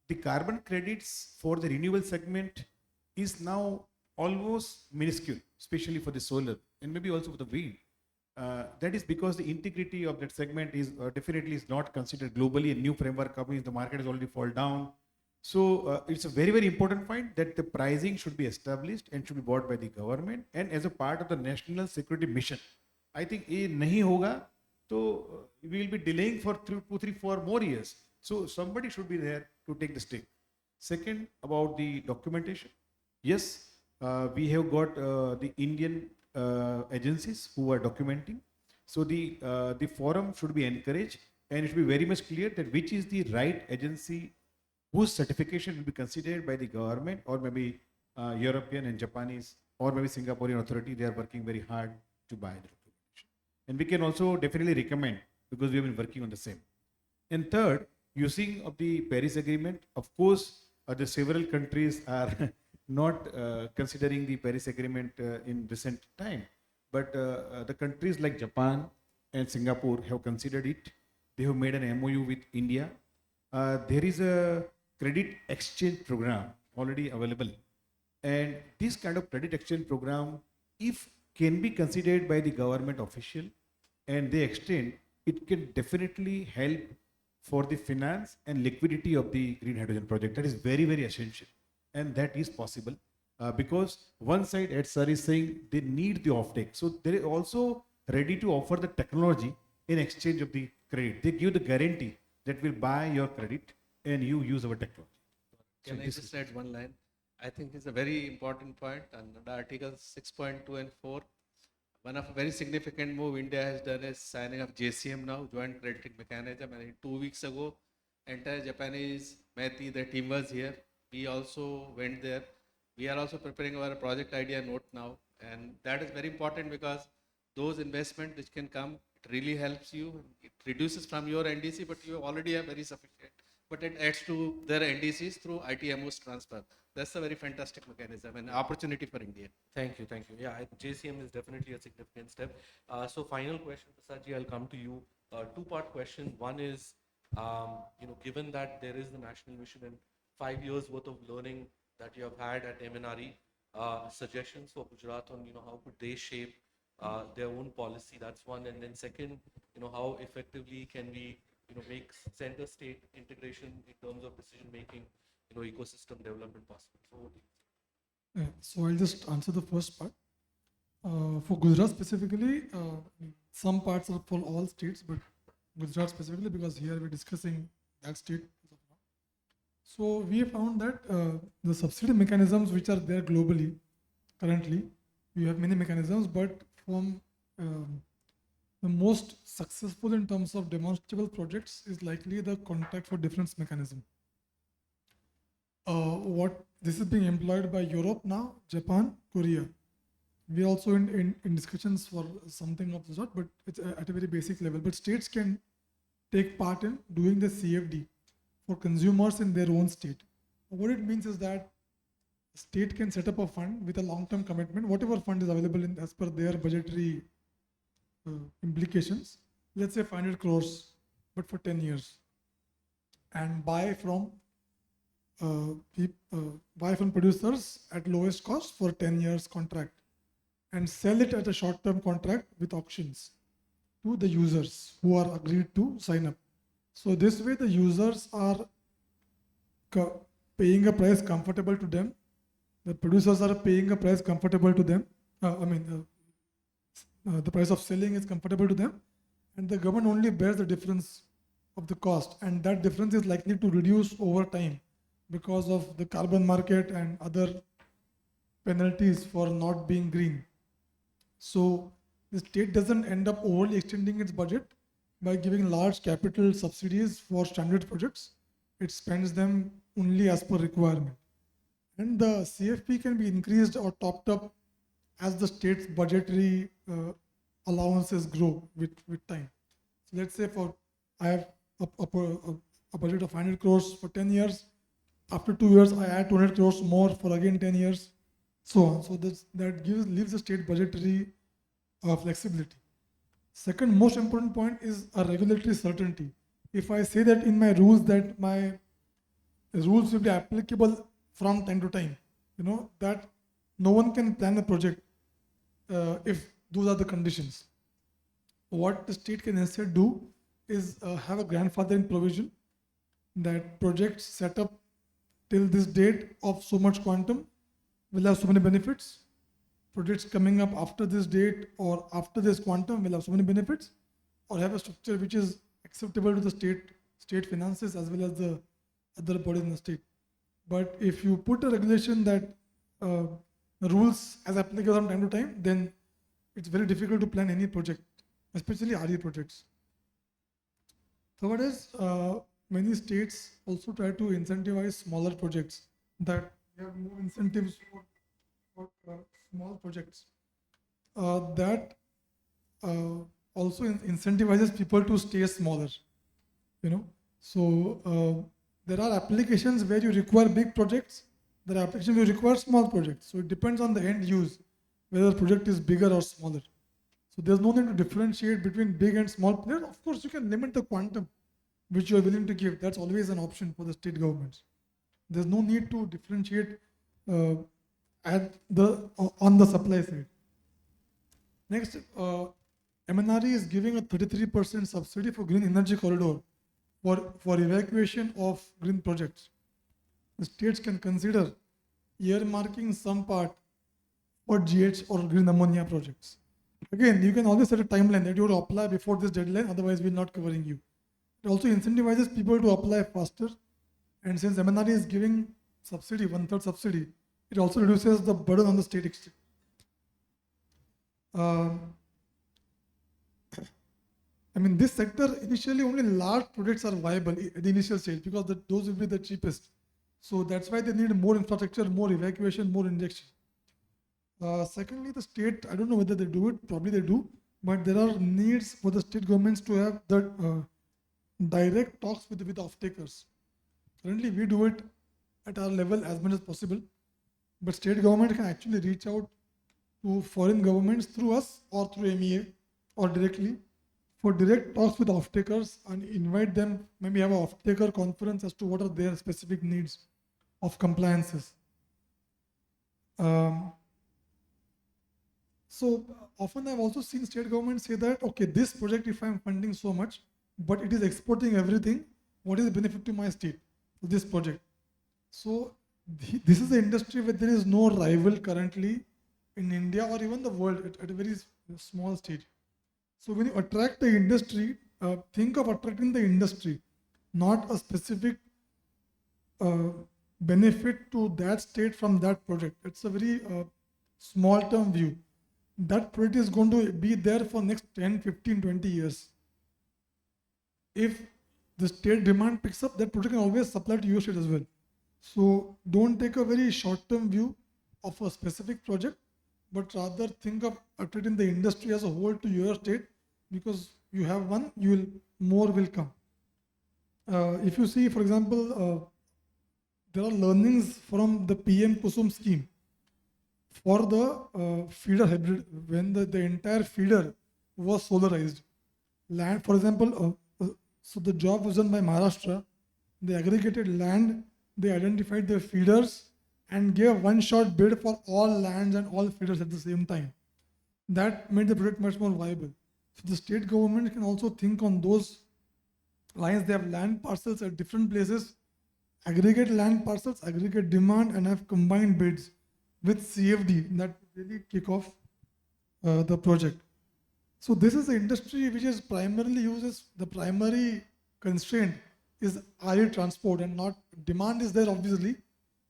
[SPEAKER 9] the carbon credits for the renewable segment is now almost minuscule, especially for the solar and maybe also for the wind. That is because the integrity of that segment is definitely is not considered globally. A new framework companies, the market has already fallen down. So it's a very, very important point that the pricing should be established and should be bought by the government and as a part of the national security mission. I think ये नहीं होगा तो we will be delaying for 2, 3, 4 more years. So somebody should be there to take the stake. Second, about the documentation. Yes, we have got the Indian agencies who are documenting. So the forum should be encouraged and it should be very much clear that which is the right agency whose certification will be considered by the government or maybe European and Japanese or maybe Singaporean authority. They are working very hard to buy the documentation. And we can also definitely recommend because we have been working on the same. And third, using of the Paris Agreement, of course, the several countries are not considering the Paris Agreement in recent time, but the countries like Japan and Singapore have considered it. They have made an MOU with India. There is a credit exchange program already available. And this kind of credit exchange program, if can be considered by the government official and they extend, it can definitely help for the finance and liquidity of the green hydrogen project. That is very, very essential. And that is possible because one side, as sir is saying, they need the offtake. So they are also ready to offer the technology in exchange of the credit. They give the guarantee that will buy your credit and you use our technology.
[SPEAKER 5] Can
[SPEAKER 9] So
[SPEAKER 5] I
[SPEAKER 9] this
[SPEAKER 5] just
[SPEAKER 9] is-
[SPEAKER 5] add one line? I think it's a very important point. And the Articles 6.2 and 4, one of a very significant move India has done is signing up JCM now, Joint Crediting Mechanism. And 2 weeks ago, entire Japanese METI, the team was here. We also went there. We are also preparing our project idea note now. And that is very important because those investments which can come, it really helps you. It reduces from your NDC, but you already have very sufficient. But it adds to their NDCs through ITMO's transfer. That's a very fantastic mechanism and opportunity for India. Thank you, thank you. Yeah, JCM is definitely a significant step. So final question, Prasadji, I'll come to you. Two-part question. One is, given that there is the national mission and 5 years worth of learning that you have had at MNRE, suggestions for Gujarat on, how could they shape their own policy? That's one. And then second, how effectively can we, make center state integration in terms of decision making, ecosystem development possible? So over to you.
[SPEAKER 7] So I'll just answer the first part. For Gujarat specifically, some parts are for all states, but Gujarat specifically because here we're discussing that state as of now. So we have found that the subsidy mechanisms which are there globally, currently, we have many mechanisms, but from the most successful in terms of demonstrable projects is likely the contract for difference mechanism. What this is being employed by Europe now, Japan, Korea. We are also in discussions for something of the sort, but it's at a very basic level. But states can take part in doing the CFD for consumers in their own state. What it means is that state can set up a fund with a long-term commitment, whatever fund is available in as per their budgetary implications. Let's say 500 crores, but for 10 years, and buy from producers at lowest cost for 10 years contract. and sell it at a short-term contract with options to the users who are agreed to sign up. So this way the users are paying a price comfortable to them. The producers are paying a price comfortable to them. The price of selling is comfortable to them, and the government only bears the difference of the cost, and that difference is likely to reduce over time because of the carbon market and other penalties for not being green. So the state doesn't end up overly extending its budget by giving large capital subsidies for standard projects. It spends them only as per requirement. And the CFP can be increased or topped up as the state's budgetary allowances grow with time. So let's say I have a budget of 100 crores for 10 years. After 2 years, I add 200 crores more for again 10 years, so on. So that leaves the state budgetary flexibility. Second most important point is a regulatory certainty. If I say that in my rules that my rules will be applicable from time to time, that no one can plan a project if those are the conditions. What the state can instead do is have a grandfathering provision that projects set up till this date of so much quantum will have so many benefits. Projects coming up after this date or after this quantum will have so many benefits, or have a structure which is acceptable to the state finances as well as the other bodies in the state. But if you put a regulation that rules as applicable from time to time, then it's very difficult to plan any project, especially RE projects. Third is many states also try to incentivize smaller projects, that they have more incentives for small projects. That also incentivizes people to stay smaller. So there are applications where you require big projects. There are applications where you require small projects. So it depends on the end use, whether the project is bigger or smaller. So there's no need to differentiate between big and small players. Of course, you can limit the quantum which you are willing to give. That's always an option for the state governments. There's no need to differentiate on the supply side. Next, MNRE is giving a 33% subsidy for green energy corridor for evacuation of green projects. The states can consider earmarking some part for GH or green ammonia projects. Again, you can always set a timeline that you have to apply before this deadline, otherwise we're not covering you. It also incentivizes people to apply faster, and since MNRE is giving subsidy, 1/3 subsidy, it also reduces the burden on the state exchequer. This sector, initially only large projects are viable at the initial stage because those will be the cheapest. So that's why they need more infrastructure, more evacuation, more injection. Secondly, the state, I don't know whether they do it, probably they do, but there are needs for the state governments to have the direct talks with off-takers. Currently, we do it at our level as much as possible, but state government can actually reach out to foreign governments through us or through MEA or directly for direct talks with off-takers and invite them, maybe have an off-taker conference as to what are their specific needs of compliances. So often I've also seen state governments say that, okay, this project, if I'm funding so much, but it is exporting everything, what is the benefit to my state for this project? So this is an industry where there is no rival currently in India or even the world at a very small stage. So when you attract the industry, think of attracting the industry, not a specific benefit to that state from that project. It's a very small term view. That project is going to be there for next 10, 15, 20 years. If the state demand picks up, that project can always supply to your state as well. So don't take a very short-term view of a specific project, but rather think of attracting the industry as a whole to your state, because you have one, more will come. If you see, for example, there are learnings from the PM Kusum scheme for the feeder hybrid, when the entire feeder was solarized. Land, for example, so the job was done by Maharashtra. They aggregated land, they identified their feeders and gave one shot bid for all lands and all feeders at the same time. that made the project much more viable. So the state government can also think on those lines. They have land parcels at different places, aggregate land parcels, aggregate demand, and have combined bids with CFD that really kick off the project. So this is the industry which is primarily uses the primary constraint is air transport and not demand is there obviously,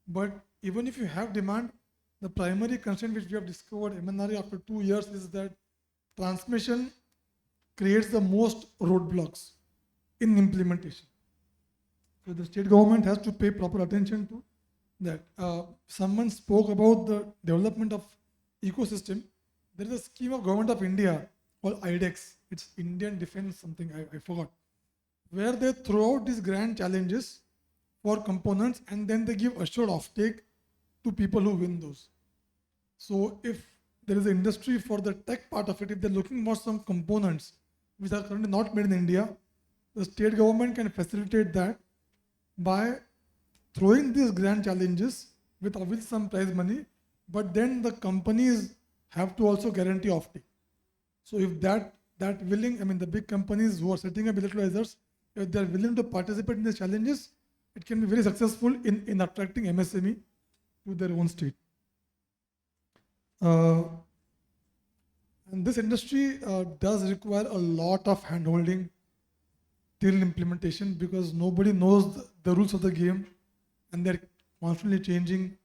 [SPEAKER 7] but even if you have demand, the primary constraint which we have discovered MNRE after 2 years is that transmission creates the most roadblocks in implementation. So the state government has to pay proper attention to that. Someone spoke about the development of ecosystem. There is a scheme of Government of India called IDEX. It's Indian Defense something, I forgot, where they throw out these grand challenges for components and then they give assured offtake to people who win those. So if there is an industry for the tech part of it, if they're looking for some components which are currently not made in India, the state government can facilitate that by throwing these grand challenges with obviously some prize money, but then the companies have to also guarantee offtake. So if that willing, I mean the big companies who are setting up electrolyzers, if they are willing to participate in these challenges, it can be very successful in attracting MSME to their own state. And this industry does require a lot of handholding till implementation because nobody knows the rules of the game and they're constantly changing.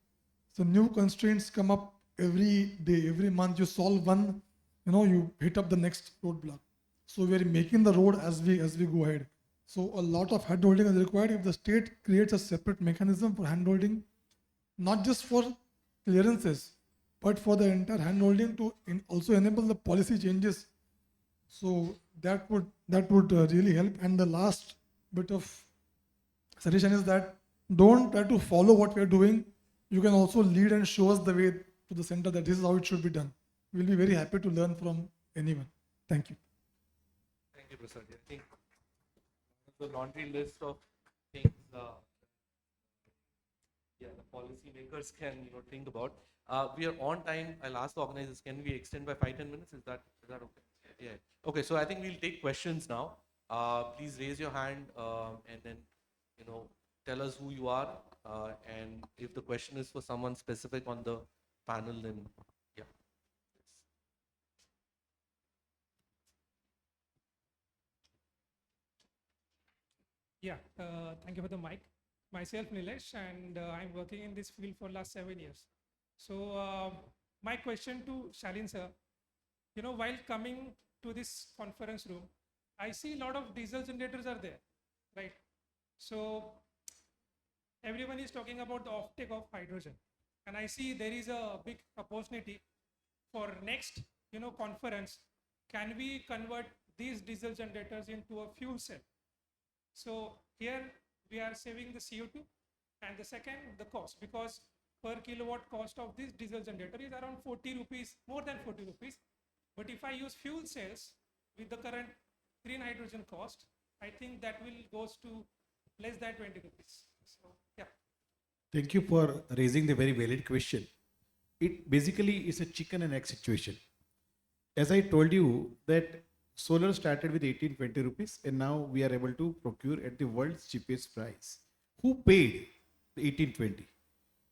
[SPEAKER 7] So new constraints come up every day, every month. You solve one, you hit up the next roadblock. So we're making the road as we go ahead. So a lot of handholding is required. If the state creates a separate mechanism for handholding, not just for clearances, but for the entire handholding to also enable the policy changes. So that would really help. And the last bit of suggestion is that don't try to follow what we are doing. You can also lead and show us the way to the center that this is how it should be done. We'll be very happy to learn from anyone. Thank you.
[SPEAKER 5] Thank you, Prasad. I think the laundry list of things the policy makers can think about. We are on time. I'll ask the organizers, can we extend by 5-10 minutes? Is that okay? Yeah. Okay, so I think we'll take questions now. Please raise your hand and then tell us who you are, and if the question is for someone specific on the panel, then yeah.
[SPEAKER 12] Yeah, thank you for the mic. Myself, Nilesh, and I'm working in this field for last 7 years. So my question to Shalin sir, while coming to this conference room, I see a lot of diesel generators are there, right? So everyone is talking about the offtake of hydrogen, and I see there is a big opportunity for next, conference. Can we convert these diesel generators into a fuel cell? So here we are saving the CO2, and the second, the cost, because per kilowatt cost of this diesel generator is around 40 rupees, more than 40 rupees. But if I use fuel cells with the current green hydrogen cost, I think that will goes to less than 20 rupees. So yeah.
[SPEAKER 9] Thank you for raising the very valid question. It basically is a chicken and egg situation. As I told you that solar started with 18-20 rupees and now we are able to procure at the world's cheapest price. Who paid the 18-20?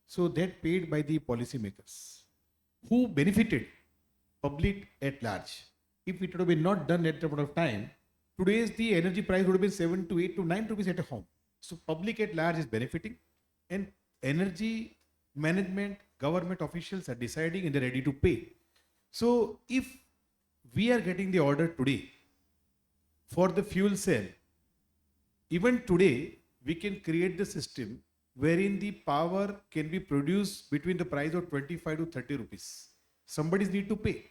[SPEAKER 9] So that paid by the policymakers. Who benefited? Public at large. If it would have been not done at that point of time, today's the energy price would have been 7 to 8 to 9 rupees at a home. So public at large is benefiting, and energy management, government officials are deciding and they're ready to pay. So if we are getting the order today for the fuel cell, even today we can create the system wherein the power can be produced between the price of 25 to 30 rupees. Somebody's need to pay.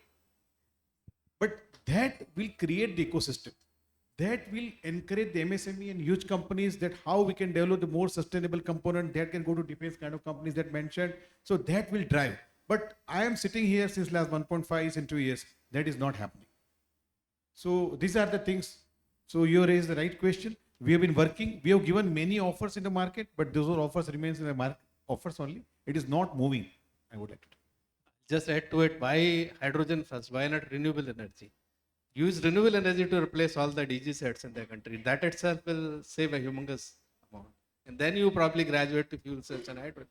[SPEAKER 9] But that will create the ecosystem. That will encourage the MSME and huge companies that how we can develop the more sustainable component that can go to defense kind of companies that mentioned. So that will drive. But I am sitting here since last 1.5 years and 2 years. That is not happening. So these are the things. So you raised the right question. We have been working. We have given many offers in the market, but those offers remains in the market offers only. It is not moving. I would like to.
[SPEAKER 8] Just add to it, why hydrogen first? Why not renewable energy? Use renewable energy to replace all the DG sets in the country. That itself will save a humongous amount. And then you probably graduate to fuel cells and hydrogen.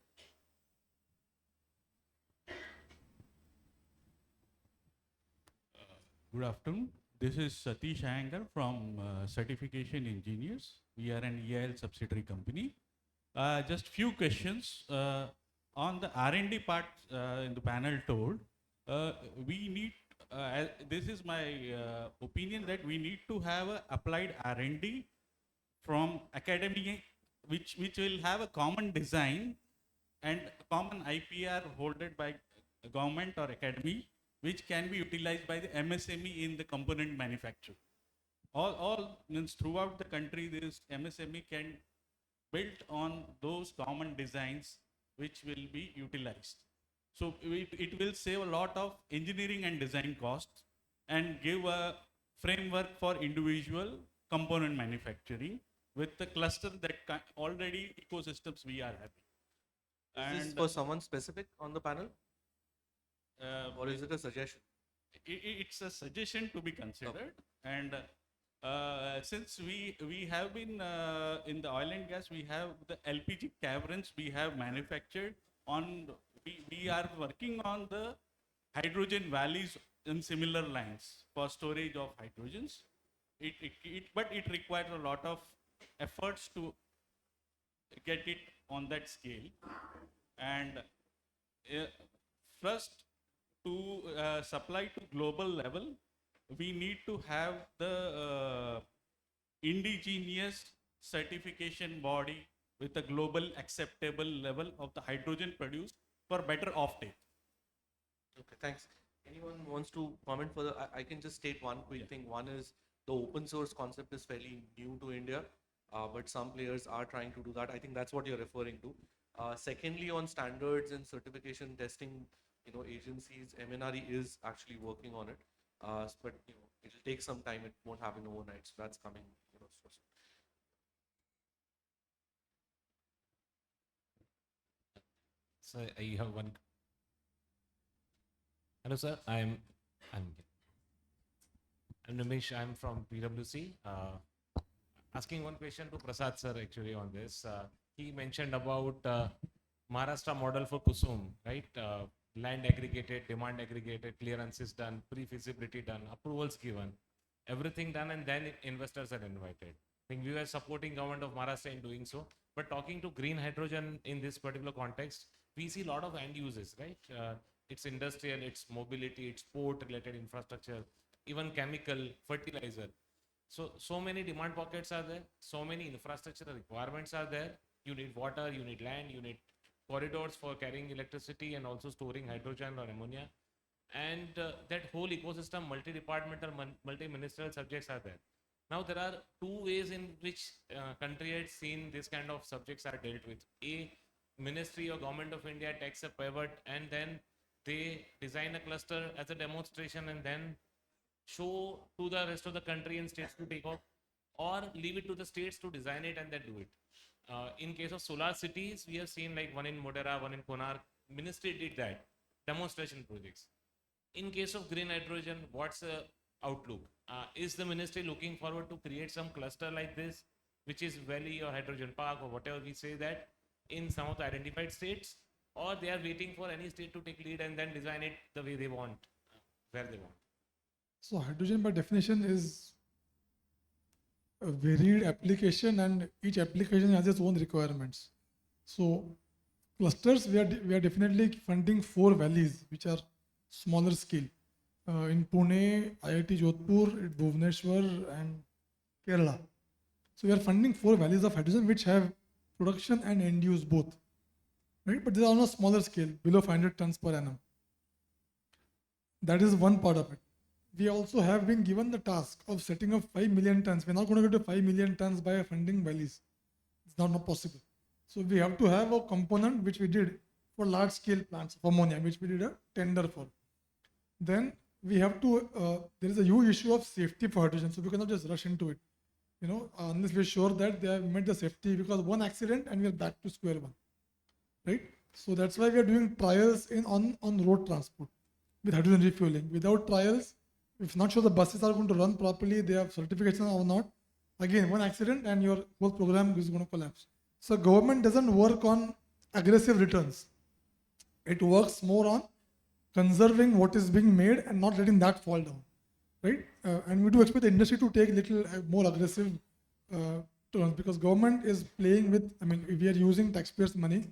[SPEAKER 13] Good afternoon. This is Satish Iyengar from Certification Engineers. We are an EIL subsidiary company. Just few questions. On the R&D part in the panel told, we need, this is my opinion that we need to have a applied R&D from academy, which will have a common design and common IPR holded by government or academy, which can be utilized by the MSME in the component manufacture. All means throughout the country, this MSME can build on those common designs which will be utilized. So it will save a lot of engineering and design costs and give a framework for individual component manufacturing with the cluster that already ecosystems we are having.
[SPEAKER 5] Is this for someone specific on the panel? Or is it a suggestion?
[SPEAKER 13] It's a suggestion to be considered. And since we have been in the oil and gas, we have the LPG caverns we have manufactured on, we are working on the hydrogen valleys in similar lines for storage of hydrogens. But it requires a lot of efforts to get it on that scale. And first, to supply to global level, we need to have the indigenous certification body with a global acceptable level of the hydrogen produced for better offtake.
[SPEAKER 5] Okay, thanks. Anyone wants to comment further? I can just state one quick thing. One is the open source concept is fairly new to India, but some players are trying to do that. I think that's what you're referring to. Secondly, on standards and certification testing, agencies, MNRE is actually working on it. But it'll take some time. It won't happen overnight. So that's coming.
[SPEAKER 14] So you have one. Hello, sir. I'm Nimish. I'm from PwC. Asking one question to Prasad sir actually on this. He mentioned about Maharashtra model for Kusum, right? Land aggregated, demand aggregated, clearances done, pre-feasibility done, approvals given, everything done, and then investors are invited. I think we were supporting government of Maharashtra in doing so. But talking to green hydrogen in this particular context, we see a lot of end uses, right? It's industrial, it's mobility, it's port-related infrastructure, even chemical, fertilizer. So many demand pockets are there. So many infrastructure requirements are there. You need water, you need land, you need corridors for carrying electricity and also storing hydrogen or ammonia. And that whole ecosystem, multi-departmental, multi-ministerial subjects are there. Now, there are two ways in which country had seen this kind of subjects are dealt with. A, Ministry or Government of India takes a pivot and then they design a cluster as a demonstration and then show to the rest of the country and states to take off, or leave it to the states to design it and then do it. In case of solar cities, we have seen like one in Modera, one in Konark, ministry did that, demonstration projects. In case of green hydrogen, what's the outlook? Is the ministry looking forward to create some cluster like this, which is Valley or Hydrogen Park or whatever we say that in some of the identified states, or they are waiting for any state to take lead and then design it the way they want, where they want?
[SPEAKER 7] So hydrogen by definition is a varied application and each application has its own requirements. So clusters, we are definitely funding 4 valleys which are smaller scale. In Pune, IIT Jodhpur, Bhubaneswar and Kerala. So we are funding 4 valleys of hydrogen which have production and end use both. Right? But they are on a smaller scale, below 500 tons per annum. That is one part of it. We also have been given the task of setting up 5 million tons. We're not going to get to 5 million tons by funding valleys. It's not possible. So we have to have a component which we did for large scale plants of ammonia, which we did a tender for. Then we have to, there is a huge issue of safety for hydrogen. So we cannot just rush into it, unless we're sure that they have met the safety, because one accident and we're back to square one, right? So that's why we are doing trials on road transport with hydrogen refueling. Without trials, if not sure the buses are going to run properly, they have certification or not, again, one accident and your whole program is going to collapse. So government doesn't work on aggressive returns. It works more on conserving what is being made and not letting that fall down, right? And we do expect the industry to take little more aggressive turns, because government is playing with, I mean, if we are using taxpayers' money,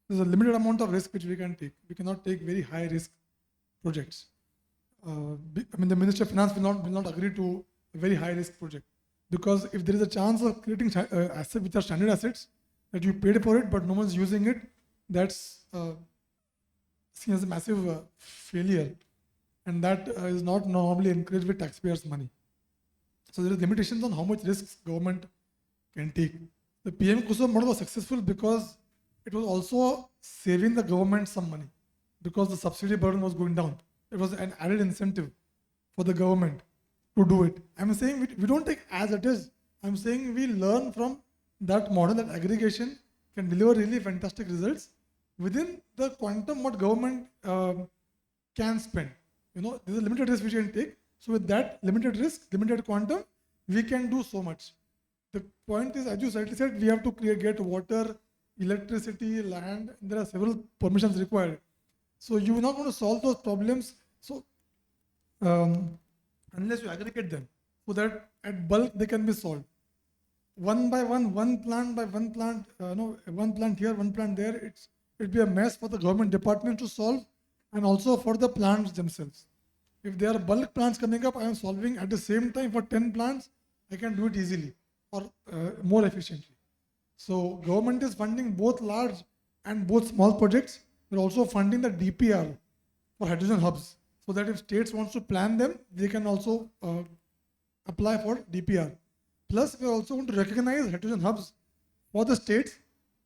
[SPEAKER 7] there's a limited amount of risk which we can take. We cannot take very high risk projects. I mean, the Minister of Finance will not agree to a very high risk project, because if there is a chance of creating assets which are standard assets that you paid for it but no one's using it, that's seen as a massive failure, and that is not normally encouraged with taxpayers' money. So there are limitations on how much risks government can take. The PM Kusum model was successful because it was also saving the government some money, because the subsidy burden was going down. It was an added incentive for the government to do it. I'm saying we don't take as it is. I'm saying we learn from that model, that aggregation can deliver really fantastic results within the quantum what government can spend. You know, there's a limited risk which we can take. So with that limited risk, limited quantum, we can do so much. The point is, as you rightly said, we have to get water, electricity, land. There are several permissions required. So you're not going to solve those problems. So unless you aggregate them, so that at bulk they can be solved. One by one plant by one plant, one plant here, one plant there. It'd be a mess for the government department to solve, and also for the plants themselves. If there are bulk plants coming up, I am solving at the same time for 10 plants. I can do it easily or more efficiently. So government is funding both large and both small projects. We're also funding the DPR for hydrogen hubs, so that if states wants to plan them, they can also apply for DPR. Plus, we're also going to recognize hydrogen hubs for the states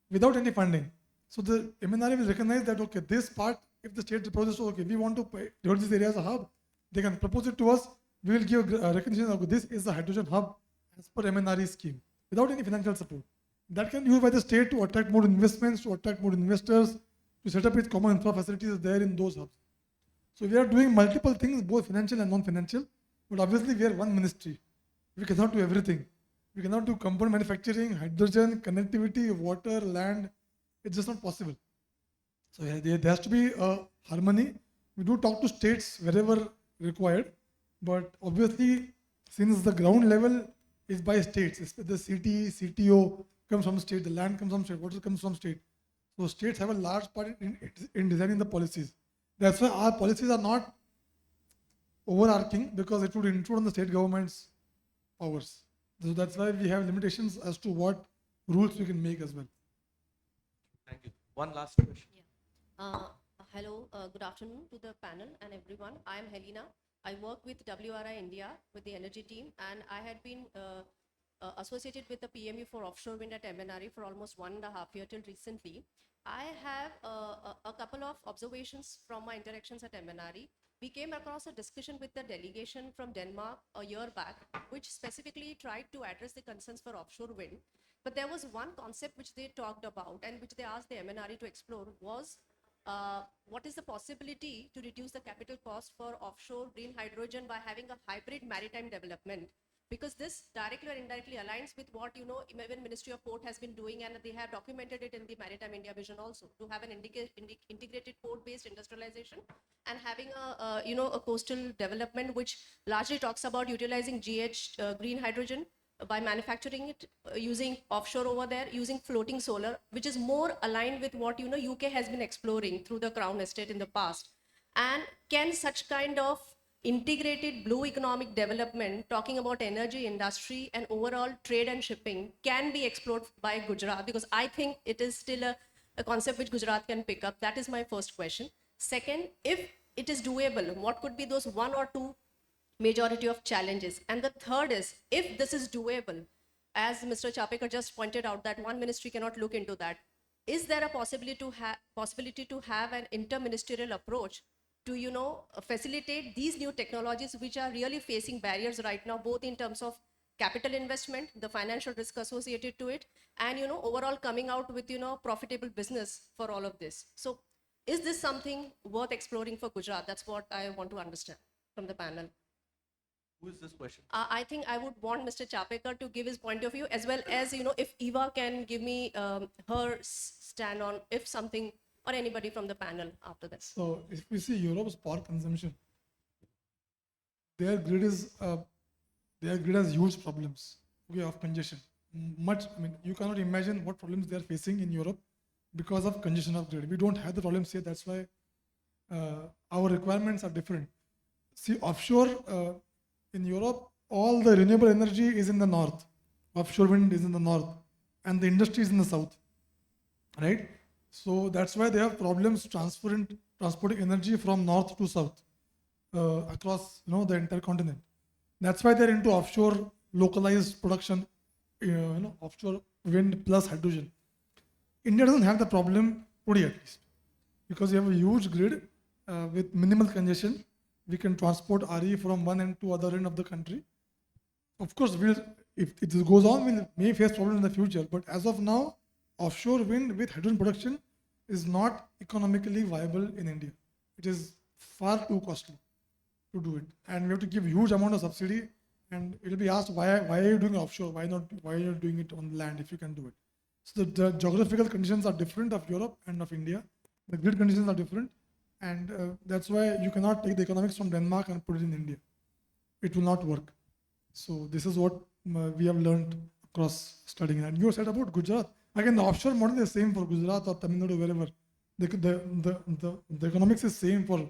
[SPEAKER 7] without any funding. So the MNRE will recognize that, okay, this part, if the state proposes, okay, we want to develop this area as a hub, they can propose it to us. We will give recognition of this is a hydrogen hub as per MNRE scheme without any financial support. That can be used by the state to attract more investments, to attract more investors, to set up its common infra facilities there in those hubs. So we are doing multiple things, both financial and non-financial, but obviously we are one ministry. We cannot do everything. We cannot do component manufacturing, hydrogen, connectivity, water, land. It's just not possible. So there has to be a harmony. We do talk to states wherever required, but obviously since the ground level is by states, the CT, CTO comes from state, the land comes from state, water comes from state. So states have a large part in designing the policies. That's why our policies are not overarching, because it would intrude on the state government's powers. So that's why we have limitations as to what rules we can make as well.
[SPEAKER 5] Thank you. One last question.
[SPEAKER 15] Hello, good afternoon to the panel and everyone. I am Helena. I work with WRI India with the energy team, and I had been associated with the PMU for offshore wind at MNRE for almost 1.5 years till recently. I have a couple of observations from my interactions at MNRE. We came across a discussion with the delegation from Denmark a year back, which specifically tried to address the concerns for offshore wind. But there was one concept which they talked about and which they asked the MNRE to explore was what is the possibility to reduce the capital cost for offshore green hydrogen by having a hybrid maritime development? Because this directly or indirectly aligns with what, you know, even Ministry of Port has been doing, and they have documented it in the Maritime India Vision also, to have an integrated port-based industrialization and having a coastal development which largely talks about utilizing green hydrogen by manufacturing it using offshore over there, using floating solar, which is more aligned with what, you know, UK has been exploring through the Crown Estate in the past. And can such kind of integrated blue economic development, talking about energy industry and overall trade and shipping, can be explored by Gujarat? Because I think it is still a concept which Gujarat can pick up. That is my first question. Second, if it is doable, what could be those one or two majority of challenges? And the third is, if this is doable, as Mr. Chapekar just pointed out, that one ministry cannot look into that, is there a possibility to have an interministerial approach to, you know, facilitate these new technologies which are really facing barriers right now, both in terms of capital investment, the financial risk associated to it, and overall coming out with profitable business for all of this. So is this something worth exploring for Gujarat? That's what I want to understand from the panel.
[SPEAKER 5] Who is this question?
[SPEAKER 15] I think I would want Mr. Chapekar to give his point of view, as well as, if Eva can give me her stand on if something, or anybody from the panel after this.
[SPEAKER 7] So if we see Europe's power consumption, their grid is their grid has huge problems, okay, of congestion. You cannot imagine what problems they are facing in Europe because of congestion of grid. We don't have the problems here. That's why our requirements are different. See, offshore in Europe, all the renewable energy is in the north. Offshore wind is in the north, and the industry is in the south, right? So that's why they have problems transporting energy from north to south across the entire continent. That's why they're into offshore localized production, offshore wind plus hydrogen. India doesn't have the problem today, at least, because we have a huge grid with minimal congestion. We can transport RE from one end to other end of the country. Of course, if it goes on, we may face problems in the future. But as of now, offshore wind with hydrogen production is not economically viable in India. It is far too costly to do it, and we have to give huge amount of subsidy. And it will be asked, why are you doing offshore? Why are you doing it on land if you can do it? So the geographical conditions are different of Europe and of India. The grid conditions are different, and that's why you cannot take the economics from Denmark and put it in India. It will not work. So this is what we have learned across studying. And you said about Gujarat. Again, the offshore model is same for Gujarat or Tamil Nadu, wherever. The economics is same for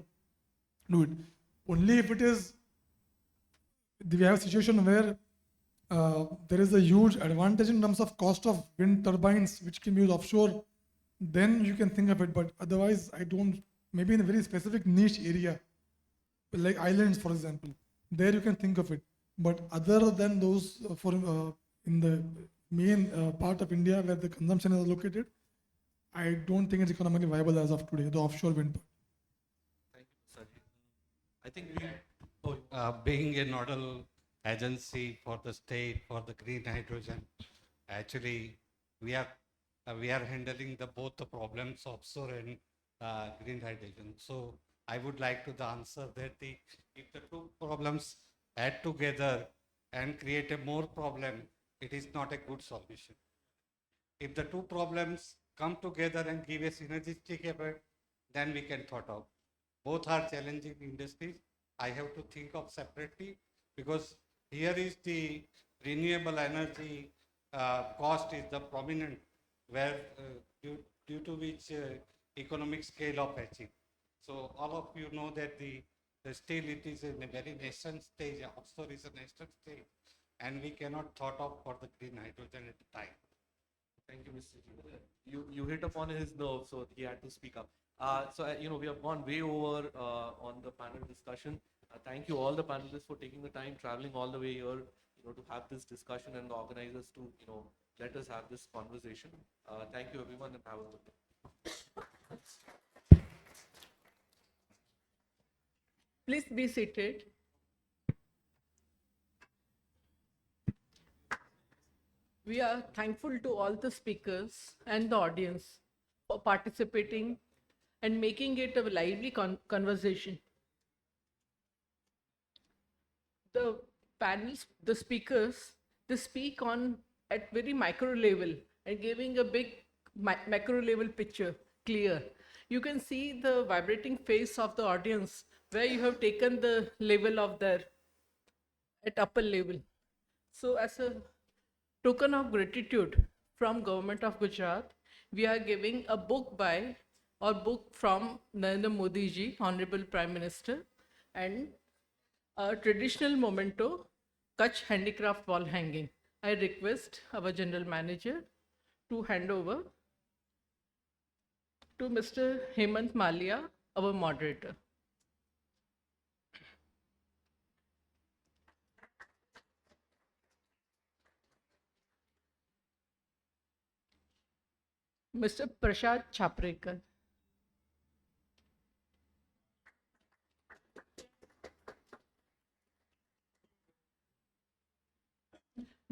[SPEAKER 7] do it. Only if it is, we have a situation where there is a huge advantage in terms of cost of wind turbines, which can be used offshore, then you can think of it. But otherwise, I don't, maybe in a very specific niche area, like islands, for example, there you can think of it. But other than those, in the main part of India where the consumption is located, I don't think it's economically viable as of today, the offshore wind part.
[SPEAKER 5] Thank you, Sajid. I think
[SPEAKER 16] being a nodal agency for the state for the green hydrogen, actually we are handling both the problems offshore and green hydrogen. So I would like to the answer that if the two problems add together and create a more problem, it is not a good solution. If the two problems come together and give a synergistic effect, then we can thought of. Both are challenging industries. I have to think of separately, because here is the renewable energy cost is the prominent, where due to which economic scale of achieve. So all of you know that still it is in a very nascent stage, offshore is a nascent stage, and we cannot thought of for the green hydrogen at the time.
[SPEAKER 5] Thank you, Mr. Ji. You hit upon his nerve, so he had to speak up. We have gone way over on the panel discussion. Thank you all the panelists for taking the time, traveling all the way here, to have this discussion, and the organizers to, let us have this conversation. Thank you, everyone, and have a good day.
[SPEAKER 1] Please be seated. We are thankful to all the speakers and the audience for participating and making it a lively conversation. The panels, the speakers, they speak on at very micro level and giving a big macro level picture clear. You can see the vibrating face of the audience where you have taken the level of their at upper level. So as a token of gratitude from Government of Gujarat, we are giving a book from Narendra Modi ji, Honorable Prime Minister, and a traditional memento, Kutch handicraft wall hanging. I request our General Manager to hand over to Mr. Hemant Malia, our moderator. Mr. Prashad Chaprekar.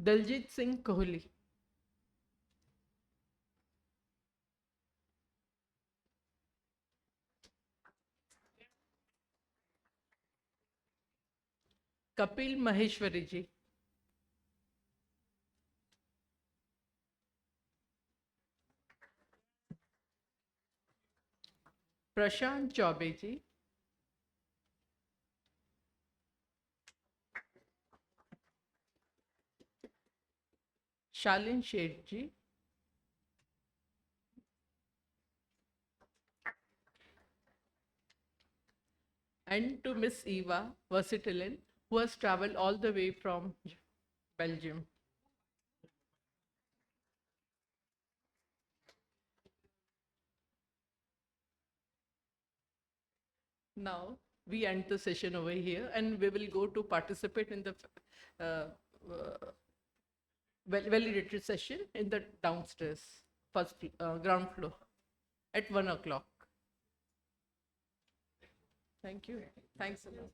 [SPEAKER 1] Daljit Singh Kohli. Kapil Maheshwari ji. Prashant Chaube ji. Shalin Sheth ji. And to Miss Eva Versitilin, who has traveled all the way from Belgium. Now we end the session over here and we will go to participate in the validated session in the downstairs, ground floor at 1 o'clock. Thank you. Thanks a lot.